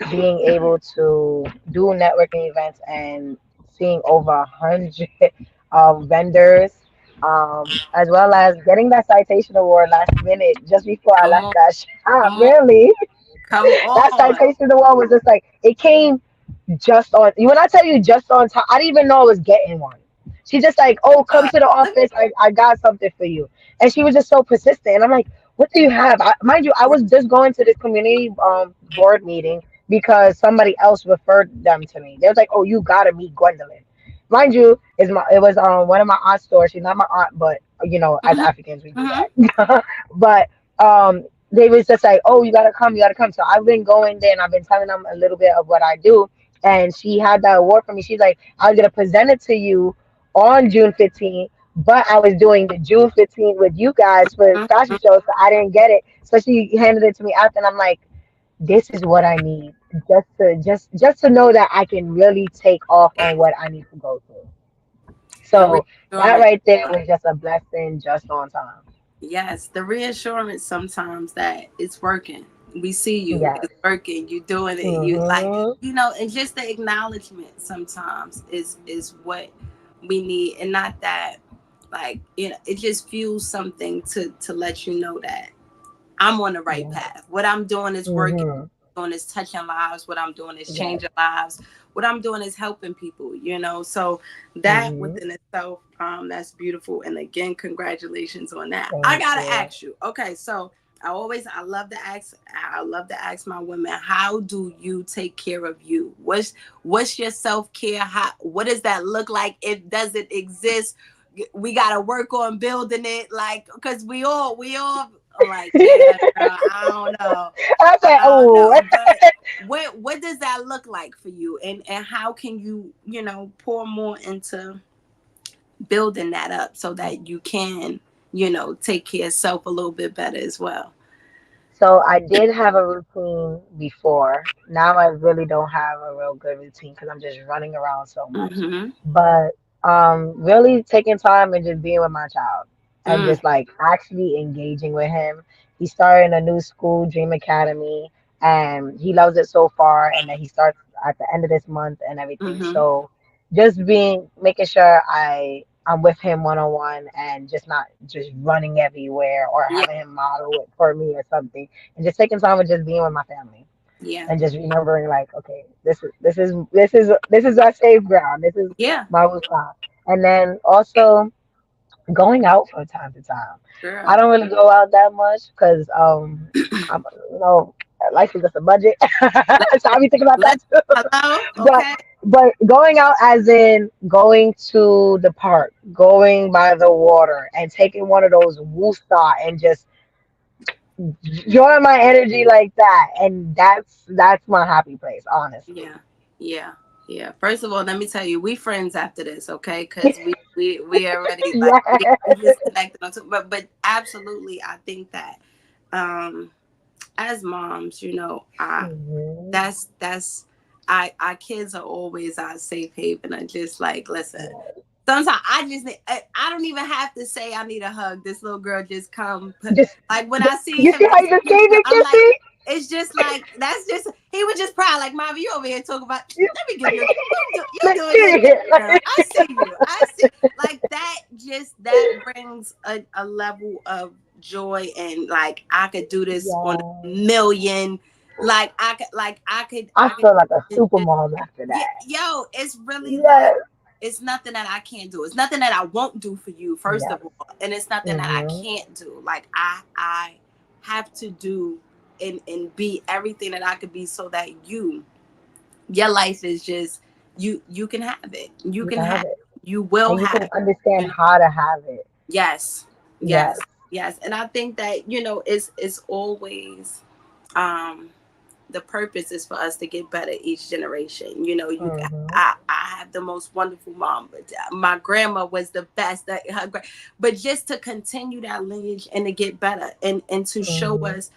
being able to do networking events and seeing over 100 vendors, as well as getting that citation award last minute just before I left that shop. Really? That citation award was just like, it came just on. When I tell you just on time, I didn't even know I was getting one. She's just like, oh, come to the office. I got something for you. And she was just so persistent. And I'm like, what do you have? Mind you, I was just going to this community board meeting because somebody else referred them to me. They was like, "Oh, you gotta meet Gwendolyn." Mind you, it was one of my aunt's stores. She's not my aunt, but you know, as
Mhm.
Africans we do
Mhm.
that. But they was just like, "Oh, you gotta come, you gotta come." So I've been going there and I've been telling them a little bit of what I do. And she had that award for me. She's like, "I was gonna present it to you on June 15th, but I was doing the June 15th with you guys for the fashion
Mhm.
show, so I didn't get it." So she handed it to me after, and I'm like, "This is what I need, just to know that I can really take off on what I need to go through."
The
So that
reassurance.
right there was just a blessing, just on time.
Yes, the reassurance sometimes that it's working. We see you,
Yes.
it's working, you doing it. You like,
Mhm.
and just the acknowledgement sometimes is what we need, and not that, like, it just fuels something to let you know that I'm on the right
Yeah.
path. What I'm doing is working.
Mhm.
What I'm doing is touching lives. What I'm doing is
Yes.
changing lives. What I'm doing is helping people. So that
Mhm.
within itself, that's beautiful. And again, congratulations on that. I
Thank
gotta
you.
ask you. Okay, so I love to ask my women, how do you take care of you? What's your self-care? What does that look like? It doesn't exist. We gotta work on building it, like, because we all are like, yeah, girl, I don't know.
I said,
I don't
"Oh."
know. But what does that look like for you? And how can you, pour more into building that up so that you can, take care of self a little bit better as well?
So I did have a routine before. Now I really don't have a real good routine because I'm just running around so much.
Mm-hmm.
But really taking time and just being with my child and
Mm,
just like actually engaging with him. He's starting a new school, Dream Academy, and he loves it so far. And then he starts at the end of this month and everything.
mm-hmm.
So just making sure I'm with him one on one and just not just running everywhere or
Yeah,
having him model it for me or something, and just taking time with just being with my family
yeah,
and just remembering like, okay, this is our safe ground. This is
yeah,
my spot. And then also going out from time to time. I
girl.
don't really go out that much because I'm life is just a budget. So I'll be thinking about
Let
that too.
Hello,
But
okay.
going out as in going to the park, going by the water and taking one of those woosah and just enjoying my energy like that. And that's my happy place, honestly.
Yeah, yeah, yeah. First of all, let me tell you, we friends after this, okay? Because we already, like,
Yeah.
we just connected on but absolutely, I think that um as moms, I
Mhm.
that's our kids are always our safe haven. I just, like, listen. Sometimes I just I don't even have to say I need a hug. This little girl just come
Just,
like when I see
you
him
see how you
just
just
cute,
gave it,
I'm like,
Kissy?
it's just like, that's just, he was just proud, like, Mama, you over here talking about,
You,
let me give you you
like,
doing your thing,
period.
girl. I see you. I see, like, that brings a level of joy, and, like, I could do this on a
Yeah.
million, like,
I
I could
feel like a
just,
super mom after
yeah,
that.
yo, it's really like,
Yes.
it's nothing that I can't do. It's nothing that I won't do for you, first
Yes.
of all. And it's nothing that I
Mhm.
can't do. Like, I have to do and be everything that I could be so that your life is just, you can have it. You
You
can
can
have
have
it.
it,
You will
and you
have
can
it.
understand
You know?
how to have it.
Yes.
Yes.
Yes. Yes. And I think that, it's always um the purpose is for us to get better each generation.
Mhm.
I have the most wonderful mom, but my grandma was the best. But just to continue that lineage and to get better, and to show
Mhm.
us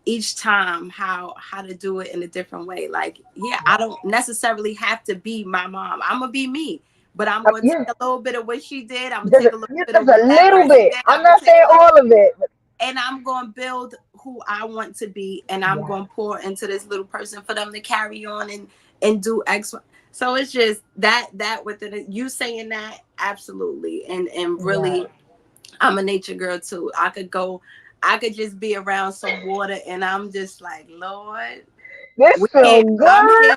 each time how to do it in a different way. Like, yeah, I
Yes.
don't necessarily have to be my mom. I'm gonna be me. But I'm going to take
Yeah.
a little bit of what she did. I'm going to
Just
take a little bit of
just a
what that
little
person
bit.
did.
I'm
I'm going
not
to take
saying
a little,
all of it, but
and I'm going to build who I want to be, and I'm
yeah.
going to pour into this little person for them to carry on and do X. So it's just that within it, you saying that, absolutely, and
Yeah.
really, I'm a nature girl too. I could just be around some water, and I'm just like, Lord,
This
we here.
feel
I'm
good.
here.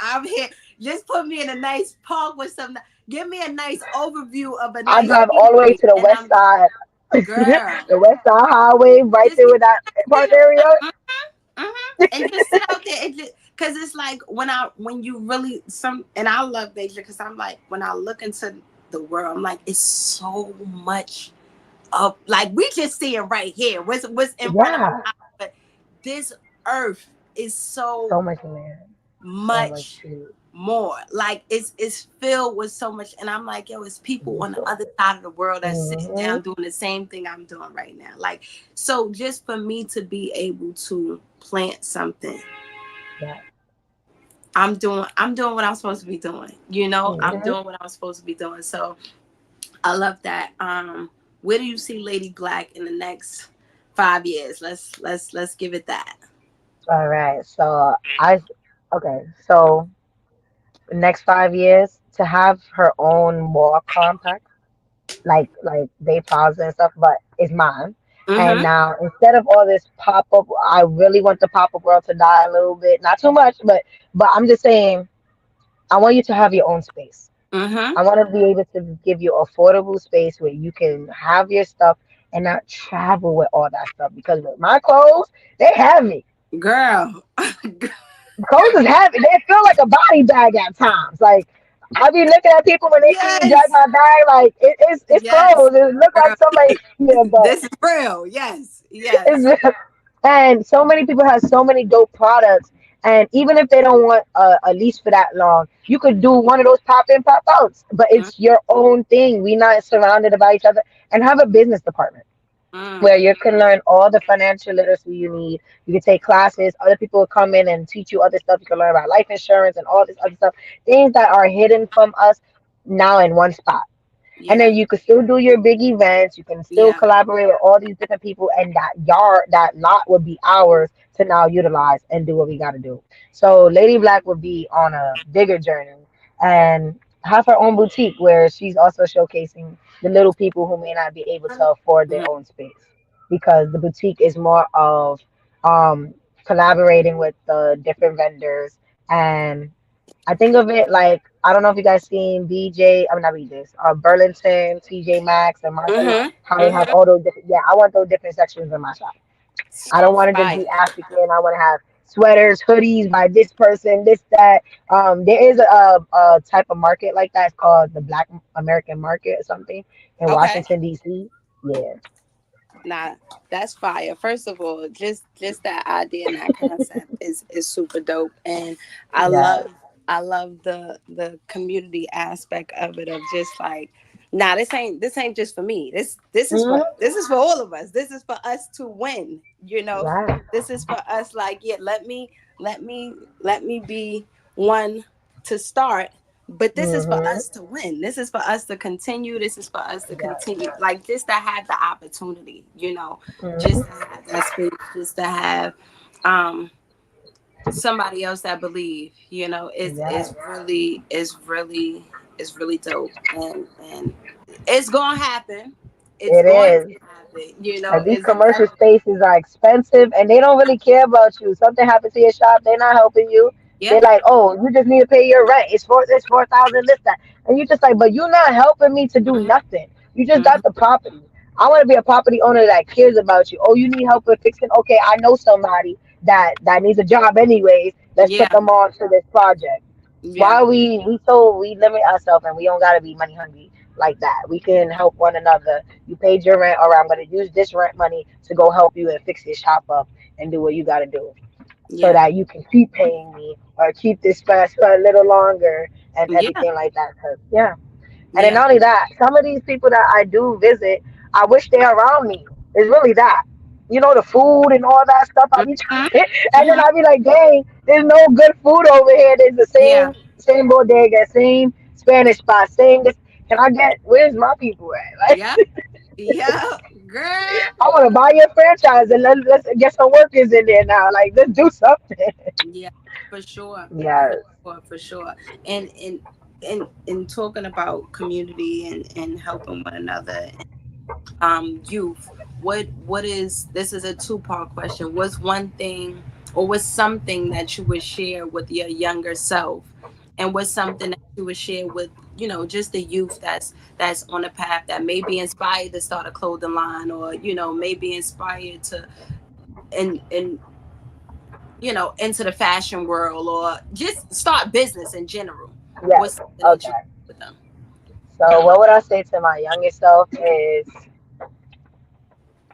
I'm here. Just put me in a nice park with some. Give me a nice overview of a
I
nice
drive all the way
scenery,
to the
and
west
I'm
side.
Girl.
The West Side Highway, right
Just
there
get
with that
out
park
there.
area.
And just sit out there. Because it's like when you really and I love Deja because I'm like, when I look into the world, I'm like, it's so much of, like, we just see it right here. What's in front of
Yeah.
us. But this earth is
So much man. So much
much
too.
more. Like it's filled with so much. And I'm like, yo, it's people on the other side of the world that's sitting down doing the same thing I'm doing right now. Like, so just for me to be able to plant something,
Yeah.
I'm doing what I'm supposed to be doing. You know, I'm doing what I'm supposed to be doing. So I love that. Where do you see Lady Black in the next 5 years? Let's give it that.
All right. So next 5 years to have her own mall complex, like Bay Plaza and stuff, but it's mine. And
Mm-hmm.
now instead of all this pop up, I really want the pop up world to die a little bit. Not too much, but I'm just saying, I want you to have your own space.
Mm-hmm.
I want to be able to give you affordable space where you can have your stuff and not travel with all that stuff. Because with my clothes, they heavy.
Girl.
Clothes is heavy. They feel like a body bag at times. Like I be looking at people when they see me drag
Yes.
my bag, like it's
Yes.
clothes. It look
Girl.
like somebody here, but
This is real. Yes. Yes.
it's and so many people have so many dope products. And even if they don't want a lease for that long, you could do one of those pop in, pop outs. But it's your own thing. We not surrounded by each other, and have a business department
Mm-hmm.
where you can learn all the financial literacy you need. You can take classes. Other people will come in and teach you other stuff. You can learn about life insurance and all this other stuff. Things that are hidden from us now in one spot. And
Yeah.
then you can still do your big events. You can still
Yeah.
collaborate with all these different people, and that lot would be ours to now utilize and do what we got to do. So Lady Black would be on a bigger journey and have her own boutique where she's also showcasing the little people who may not be able to afford their
Mhm.
own space, because the boutique is more of um, collaborating with the different vendors. And I think of it like, I don't know if you guys seen BJ. I mean not BJ's. Burlington, TJ Maxx, and Marshalls.
Mhm.
How they have
Mhm.
all those different. Yeah, I want those different sections in my shop. I don't want to just be
Fire.
African. I want to have sweaters, hoodies by this person, this that. There is a type of market like that. It's called the Black American Market or something in
Okay.
Washington D.C. Yeah,
Nah, that's fire. First of all, just that idea and that concept is super dope, and I
yeah.
love I love the community aspect of it, of just like, nah, this ain't just for me.
Hmm.
This is for all of us. This is for us to win. You know,
Right.
this is for us. Like, yeah, let me be one to start. But this is for
Hmm.
us to win. This is for us to continue. This is for us to
Yeah.
continue. Like, just to have the opportunity, you know, just to
Hmm.
have that space, just to have um somebody else that believe, you know,
Yeah.
it's really dope. And it's gonna happen. It's
It
going to
is.
happen, you know,
And these
it's
commercial spaces are expensive and they don't really care about you. Something happened to your shop, they're not helping you. They're
yeah.
like, oh, you just need to pay your rent. It's 4,000, this, that. And you just like, but you're not helping me to do
Mhm,
nothing. You just
mhm.
got the property. I want to be a property owner that cares about you. Oh, you need help with fixing? Okay, I know somebody that needs a job anyways. Let's put
Yeah,
them on to this project.
yeah,
Why we limit ourselves, and we don't gotta be money hungry like that. We can help one another. You paid your rent, all right, I'm gonna use this rent money to go help you and fix your shop up and do what you gotta do so
yeah,
that you can keep paying me or keep this fast for a little longer and
yeah,
everything like that. 'Cause, yeah. And then
yeah,
not only that, some of these people that I do visit, I wish they're around me. It's really that. You know, the food and all that stuff I be
mhm,
trying, and then
mhm.
I be like, dang, there's no good food over here. There's the
Yeah,
same bodega, same Spanish spot, same this. Can I get, where's my people at? Like,
yeah, yeah, girl.
I want to buy your franchise and let's get some workers in there now. Like, let's do something.
Yeah, for sure,
Yes.
for sure. And talking about community and helping one another, youth. What is, this is a two-part question. What's one thing or what's something that you would share with your younger self, and what's something that you would share with just the youth that's on a path that may be inspired to start a clothing line, or may be inspired to and into the fashion world, or just start business in general.
Yes.
What's something that you
Okay.
do with them?
So what would I say to my youngest self is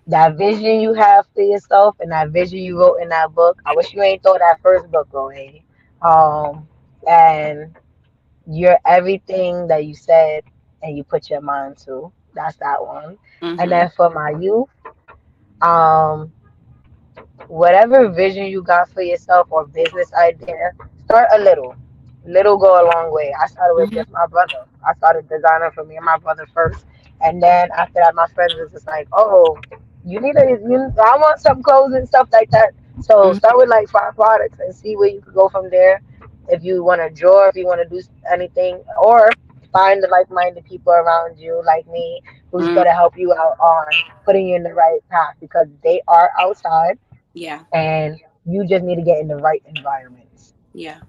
that vision you have for yourself and that vision you wrote in that book. I wish you ain't throw that first book away. And you're everything that you said and you put your mind to. That's that one. And
Mm-hmm.
then for my youth, um, whatever vision you got for yourself or business idea, start a little. Little go a long way. I started with
Mm-hmm.
just my brother. I started designing for me and my brother first, and then after that, my friends was just like, "Oh, I want some clothes and stuff like that." So
Mm-hmm.
start with like 5 products and see where you could go from there. If you want to draw, if you want to do anything, or find the like-minded people around you, like me, who's
Mm-hmm.
gonna help you out on putting you in the right path because they are outside
Yeah.
and you just need to get in the right environments.
Yeah.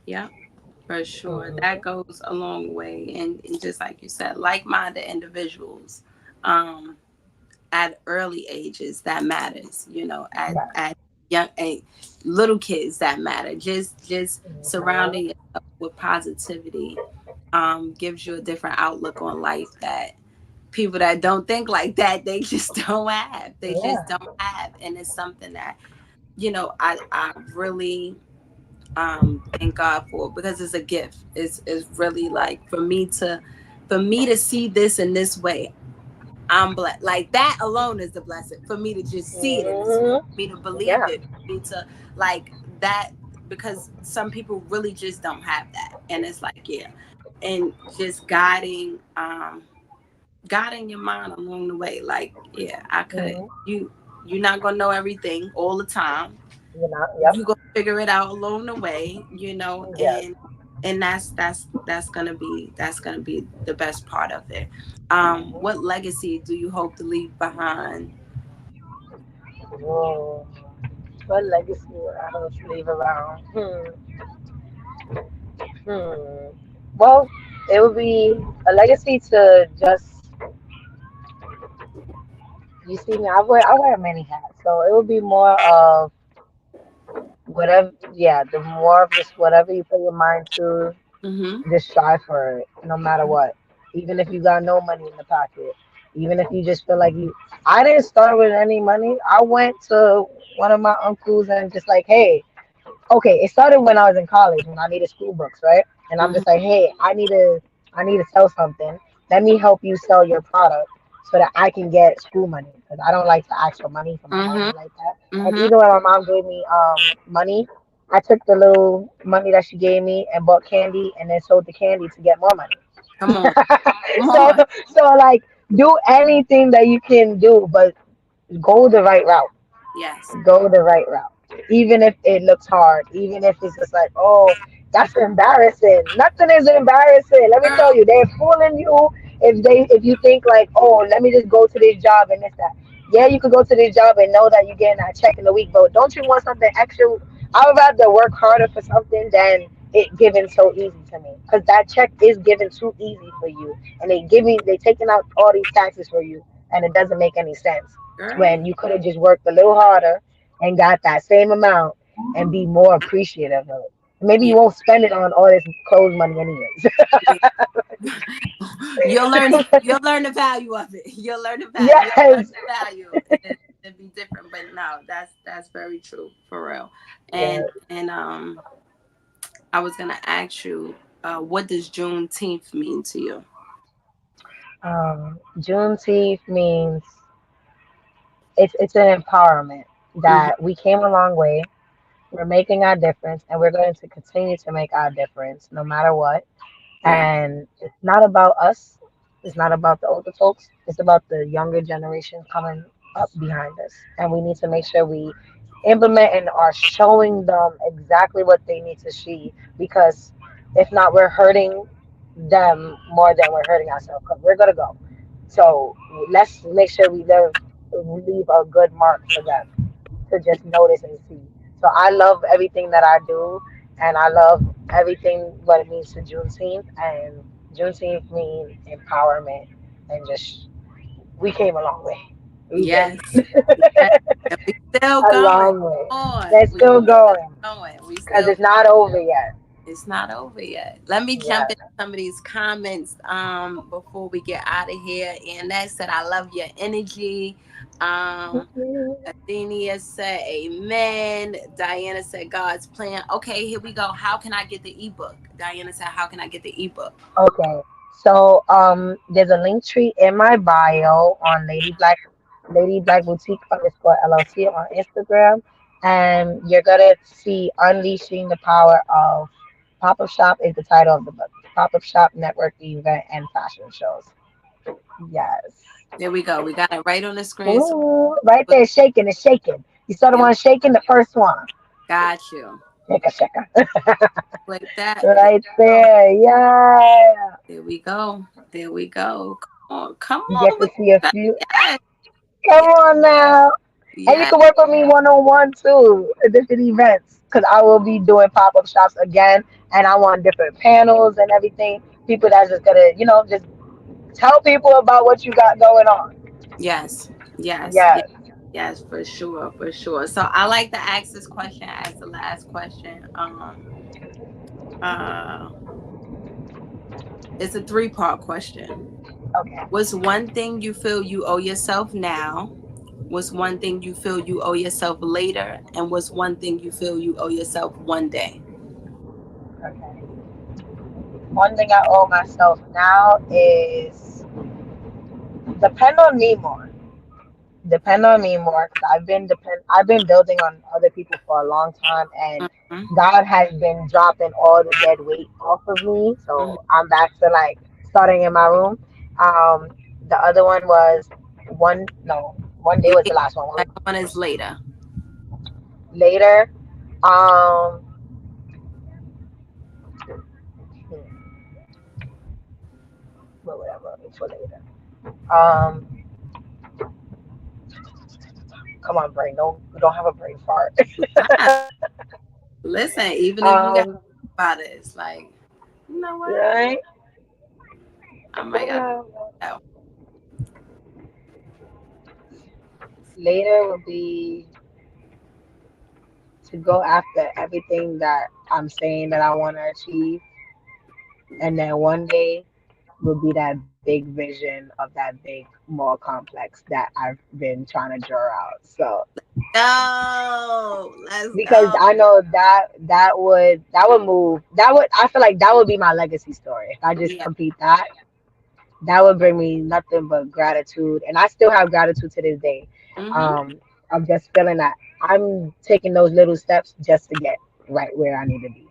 Yeah. For sure. That
Hmm.
goes a long way. And just like you said, like-minded individuals, um, at early ages, that matters,
Right.
at young age, little kids, that matter. Just
Hmm.
surrounding yourself with positivity, gives you a different outlook on life that people that don't think like that, they just don't have. They just
Yeah.
don't have. And it's something that, I really thank God for, because it's a gift. It's really like for me to see this in this way. I'm blessed. Like that alone is the blessing, for me to just see it in this way,
Hmm.
for me to believe
Yeah.
it, for me to like that, because some people really just don't have that. And it's like, yeah. And just guiding your mind along the way. Like, yeah, I could
Hmm.
you're not gonna know everything all the time.
You know. Yep.
You gonna figure it out along the way,
Yes.
and that's gonna be the best part of it. What
Hmm.
legacy do you hope to leave behind?
Whoa. What legacy would I hope to leave around? Hmm. Well, it would be a legacy to just, you see me, I wear many hats. So it would be more of whatever, yeah, the more of just whatever you put your mind to,
Mm-hmm.
just strive for it, no matter what. Even if you got no money in the pocket, even if you just feel like you. I didn't start with any money. I went to one of my uncles and just like, hey, okay, it started when I was in college when I needed school books, right? And I'm
Mm-hmm.
just like, hey, I need to sell something. Let me help you sell your product so that I can get school money because I don't like to ask for money from my
Mm-hmm.
mom like that. And
Mm-hmm.
even when my mom gave me money, I took the little money that she gave me and bought candy and then sold the candy to get more money.
Come on. Come
so
on.
so like do anything that you can do, but go the right route.
Yes.
Go the right route. Even if it looks hard, even if it's just like, oh, that's embarrassing. Nothing is embarrassing. Let me tell
Girl.
you, they're fooling you if you think like, oh, let me just go to this job and this that. Yeah, you could go to this job and know that you're getting that check in the week, but don't you want something extra? I would rather work harder for something than it given so easy to me, because that check is given too easy for you, and they taking out all these taxes for you, and it doesn't make any sense
Girl.
when you could have just worked a little harder and got that same amount and be more appreciative of it. Maybe
Yeah.
you won't spend it on all this clothes money anyways.
Yeah. You'll learn the value of it. You'll learn
Yes.
the value. It'd be different, but no, that's very true, for real.
Yeah.
And I was gonna ask you, what does Juneteenth mean to you?
Juneteenth means it's an empowerment
Mm-hmm.
that we came a long way. We're making our difference, and we're going to continue to make our difference no matter what.
Yeah.
And it's not about us. It's not about the older folks. It's about the younger generation coming up behind us. And we need to make sure we implement and are showing them exactly what they need to see. Because if not, we're hurting them more than we're hurting ourselves. Because we're gonna go. So let's make sure we leave a good mark for them to just notice and see. So I love everything that I do, and I love everything what it means to Juneteenth, and Juneteenth means empowerment, and just we came a long way. We did
Yes. Yes. And we still
a
going
long way.
on.
They're
We
still going
going. We
because
still
it's not over yet.
It's not over yet. Let me
Yeah.
jump into some of these comments before we get out of here. And that said, I love your energy. Athenia said, Amen. Diana said, God's plan. Okay, here we go. How can I get the ebook? Diana said, how can I get the ebook?
Okay. So there's a link tree in my bio on Lady Black Boutique underscore LLC on Instagram, and you're gonna see Unleashing the Power of Pop Up Shop is the title of the book. Pop Up Shop Network Event and Fashion Shows. Yes.
There we go. We got it right on the screen. So
Ooh, right there, shaking. It's shaking. You saw the one shaking, the first one.
got you.
Shaka.
Like that.
Right there. Yeah.
There we go. There we go. Come
You
on.
get to see a few.
Yes.
Come on now. And you
Yes.
can work with me one-on-one too at different events because I will be doing pop-up shops again, and I want different panels and everything. People that's just gonna, just tell people about what you got going on.
Yes. Yes.
Yes.
Yes. Yes, for sure, for sure. So I like to ask this question as the last question. It's a 3-part question.
Okay.
What's one thing you feel you owe yourself now? What's one thing you feel you owe yourself later? And what's one thing you feel you owe yourself one day?
Okay. One thing I owe myself now is depend on me more. Depend on me more because I've been building on other people for a long time, and
Mm-hmm.
God has been dropping all the dead weight off of me.
Mm-hmm.
So I'm back to like starting in my room. Um, the other one was one day was the last one.
Second one is later.
Later. Um, well, whatever. It's for later. Um, come on, brain. Don't have a brain fart.
Listen, even if you got about it, it's like, you know what?
Right.
I might got out.
Later will be to go after everything that I'm saying that I want to achieve. And then one day will be that big vision of that big mall complex that I've been trying to draw out. So
Let's
because
go.
I know that would move I feel like that would be my legacy story. If I just
Yeah.
complete that, that would bring me nothing but gratitude. And I still have gratitude to this day.
Mm-hmm.
I'm just feeling that I'm taking those little steps just to get right where I need to be.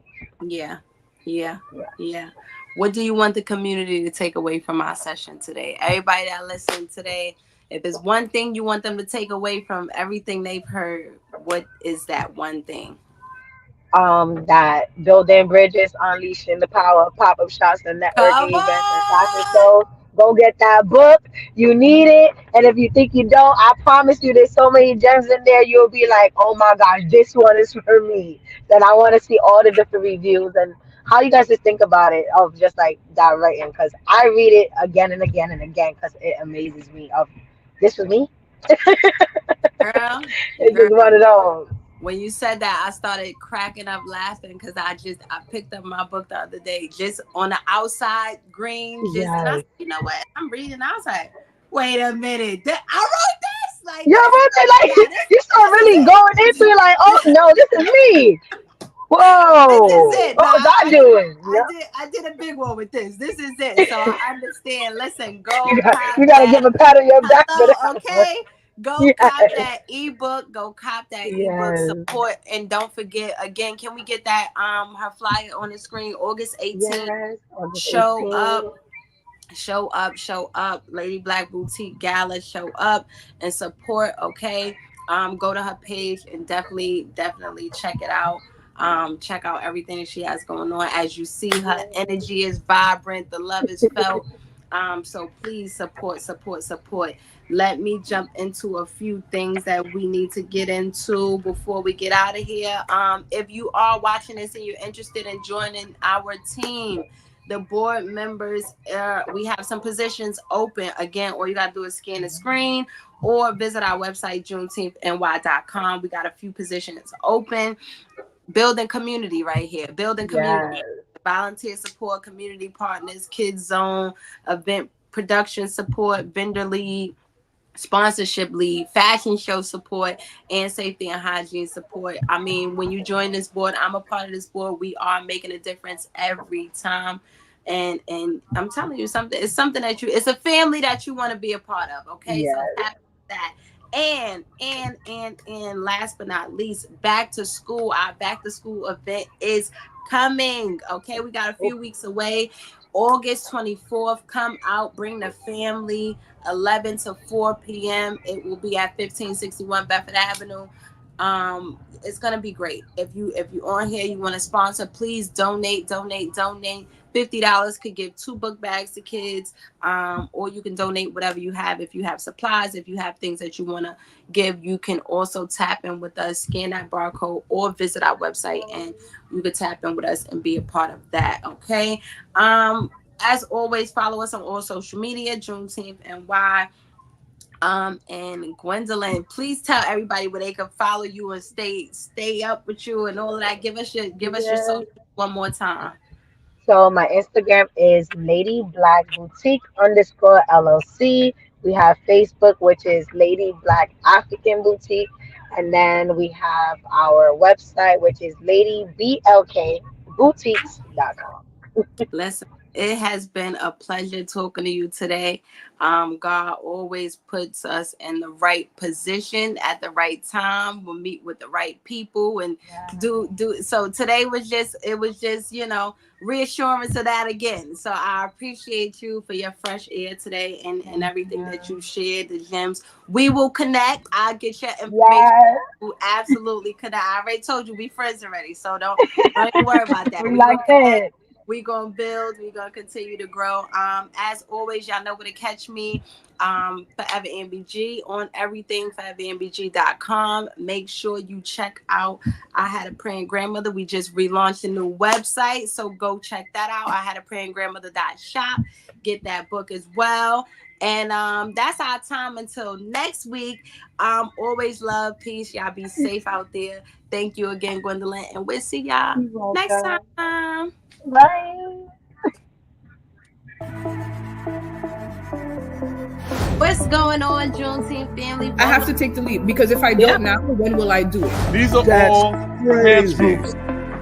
Yeah. Yeah.
Yeah.
Yeah. What do you want the community to take away from our session today? Everybody that listened today, if there's one thing you want them to take away from everything they've heard, what is that one thing?
That building bridges, unleashing the power of pop-up shops and
Come
networking events and fashion
on!
shows. Go get that book. You need it. And if you think you don't, I promise you there's so many gems in there, you'll be like, oh my gosh, this one is for me. Then I want to see all the different reviews and how you guys just think about it of just like that writing. Because I read it again and again and again because it amazes me of this was me.
Girl,
It's
girl.
just one of those.
When you said that, I started cracking up laughing because I picked up my book the other day, just on the outside green. And I said, you know what? I'm reading. I was like, wait a minute, I wrote this. Like,
you you start really going into it like, oh no, this is me. Whoa!
This is it.
What was I doing?
I did a big one with this. This is it. So I understand. Listen, go.
You gotta give a pat on your back.
Okay. Go cop that ebook. Go cop that ebook. Support, and don't forget. Again, can we get that her flyer on the screen? August 18th. Show up. Show up, show up. Lady Black Boutique Gala, show up and support. Okay. Go to her page and definitely check it out. Check out everything that she has going on. As you see, her energy is vibrant, the love is felt. So please support. Let me jump into a few things that we need to get into before we get out of here. If you are watching this and you're interested in joining our team, The board members, we have some positions open. Again, all you got to do is scan the screen or visit our website, juneteenthny.com. We got a few positions open. Building community right here. Building community.
Yes.
Volunteer support, community partners, kids zone, event production support, vendor lead, sponsorship lead, fashion show support, and safety and hygiene support. I mean, when you join this board, I'm a part of this board. We are making a difference every time. And I'm telling you something, it's something that it's a family that you want to be a part of. Okay.
Yes.
So that. And last but not least, back to school. Our back to school event is coming. Okay. We got a few weeks away. August 24th, come out, bring the family, 11 to 4 p.m. It will be at 1561 Bedford Avenue. It's gonna be great. If you on here, you want to sponsor, please donate. $50 could give 2 book bags to kids, or you can donate whatever you have. If you have supplies, if you have things that you want to give, you can also tap in with us, scan that barcode, or visit our website and you can tap in with us and be a part of that. Okay. As always, follow us on all social media, Juneteenth NY. And Gwendoline, please tell everybody where they can follow you and stay up with you and all of that. Give us your social one more time.
So my Instagram is Lady Black Boutique _LLC. We have Facebook, which is Lady Black African Boutique. And then we have our website, which is ladyblkboutiques.com.
Listen, it has been a pleasure talking to you today. God always puts us in the right position at the right time. We'll meet with the right people and do. So today was just reassurance of that again. So I appreciate you for your fresh air today and everything that you shared, the gems. We will connect. I'll get your information.
Yes.
We'll absolutely connect. I already told you we friends already, so don't worry about that.
We like that.
We're going to build. We're going to continue to grow. As always, y'all know where to catch me. Forever MBG on everything, forevermbg.com. Make sure you check out I Had a Praying Grandmother. We just relaunched a new website, so go check that out. I Had a Praying Grandmother.shop. Get that book as well. And that's our time until next week. Always love, peace. Y'all be safe out there. Thank you again, Gwendoline. And we'll see y'all next time.
Bye.
What's going on, Juneteenth family?
I have to take the lead because if I don't now, when will I do it?
These are all dance groups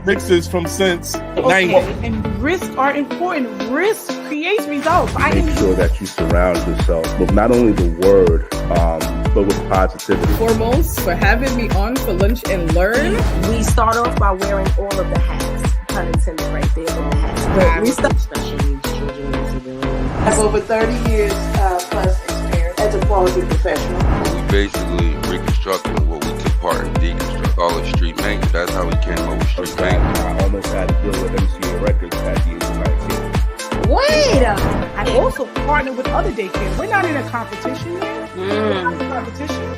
mixes from since 90.
And risks are important. Risk creates results.
Make sure that you surround yourself with not only the word, but with positivity.
Foremost, for having me on for Lunch and Learn.
We start off by wearing all of the hats. Pun intended right there. All the hats.
We
Special needs children and civilians.
I have over 30 years plus experience as a quality professional.
We basically reconstructing what we took part in deconstruct. All the street maintenance. That's how we came up with street maintenance.
I almost had to deal with MCA Records at the age of 19.
Wait a
I also partner with other daycare. We're not in a competition yet. We're not in a competition.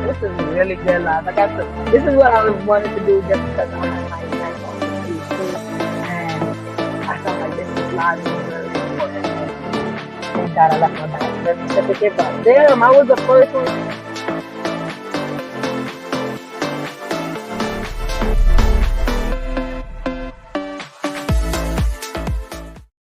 This is really good, love. This is what I wanted to do just because I had my event on the school, and I felt like this is live and very important. Thank God I left my bachelor's certificate, but damn, I was the first one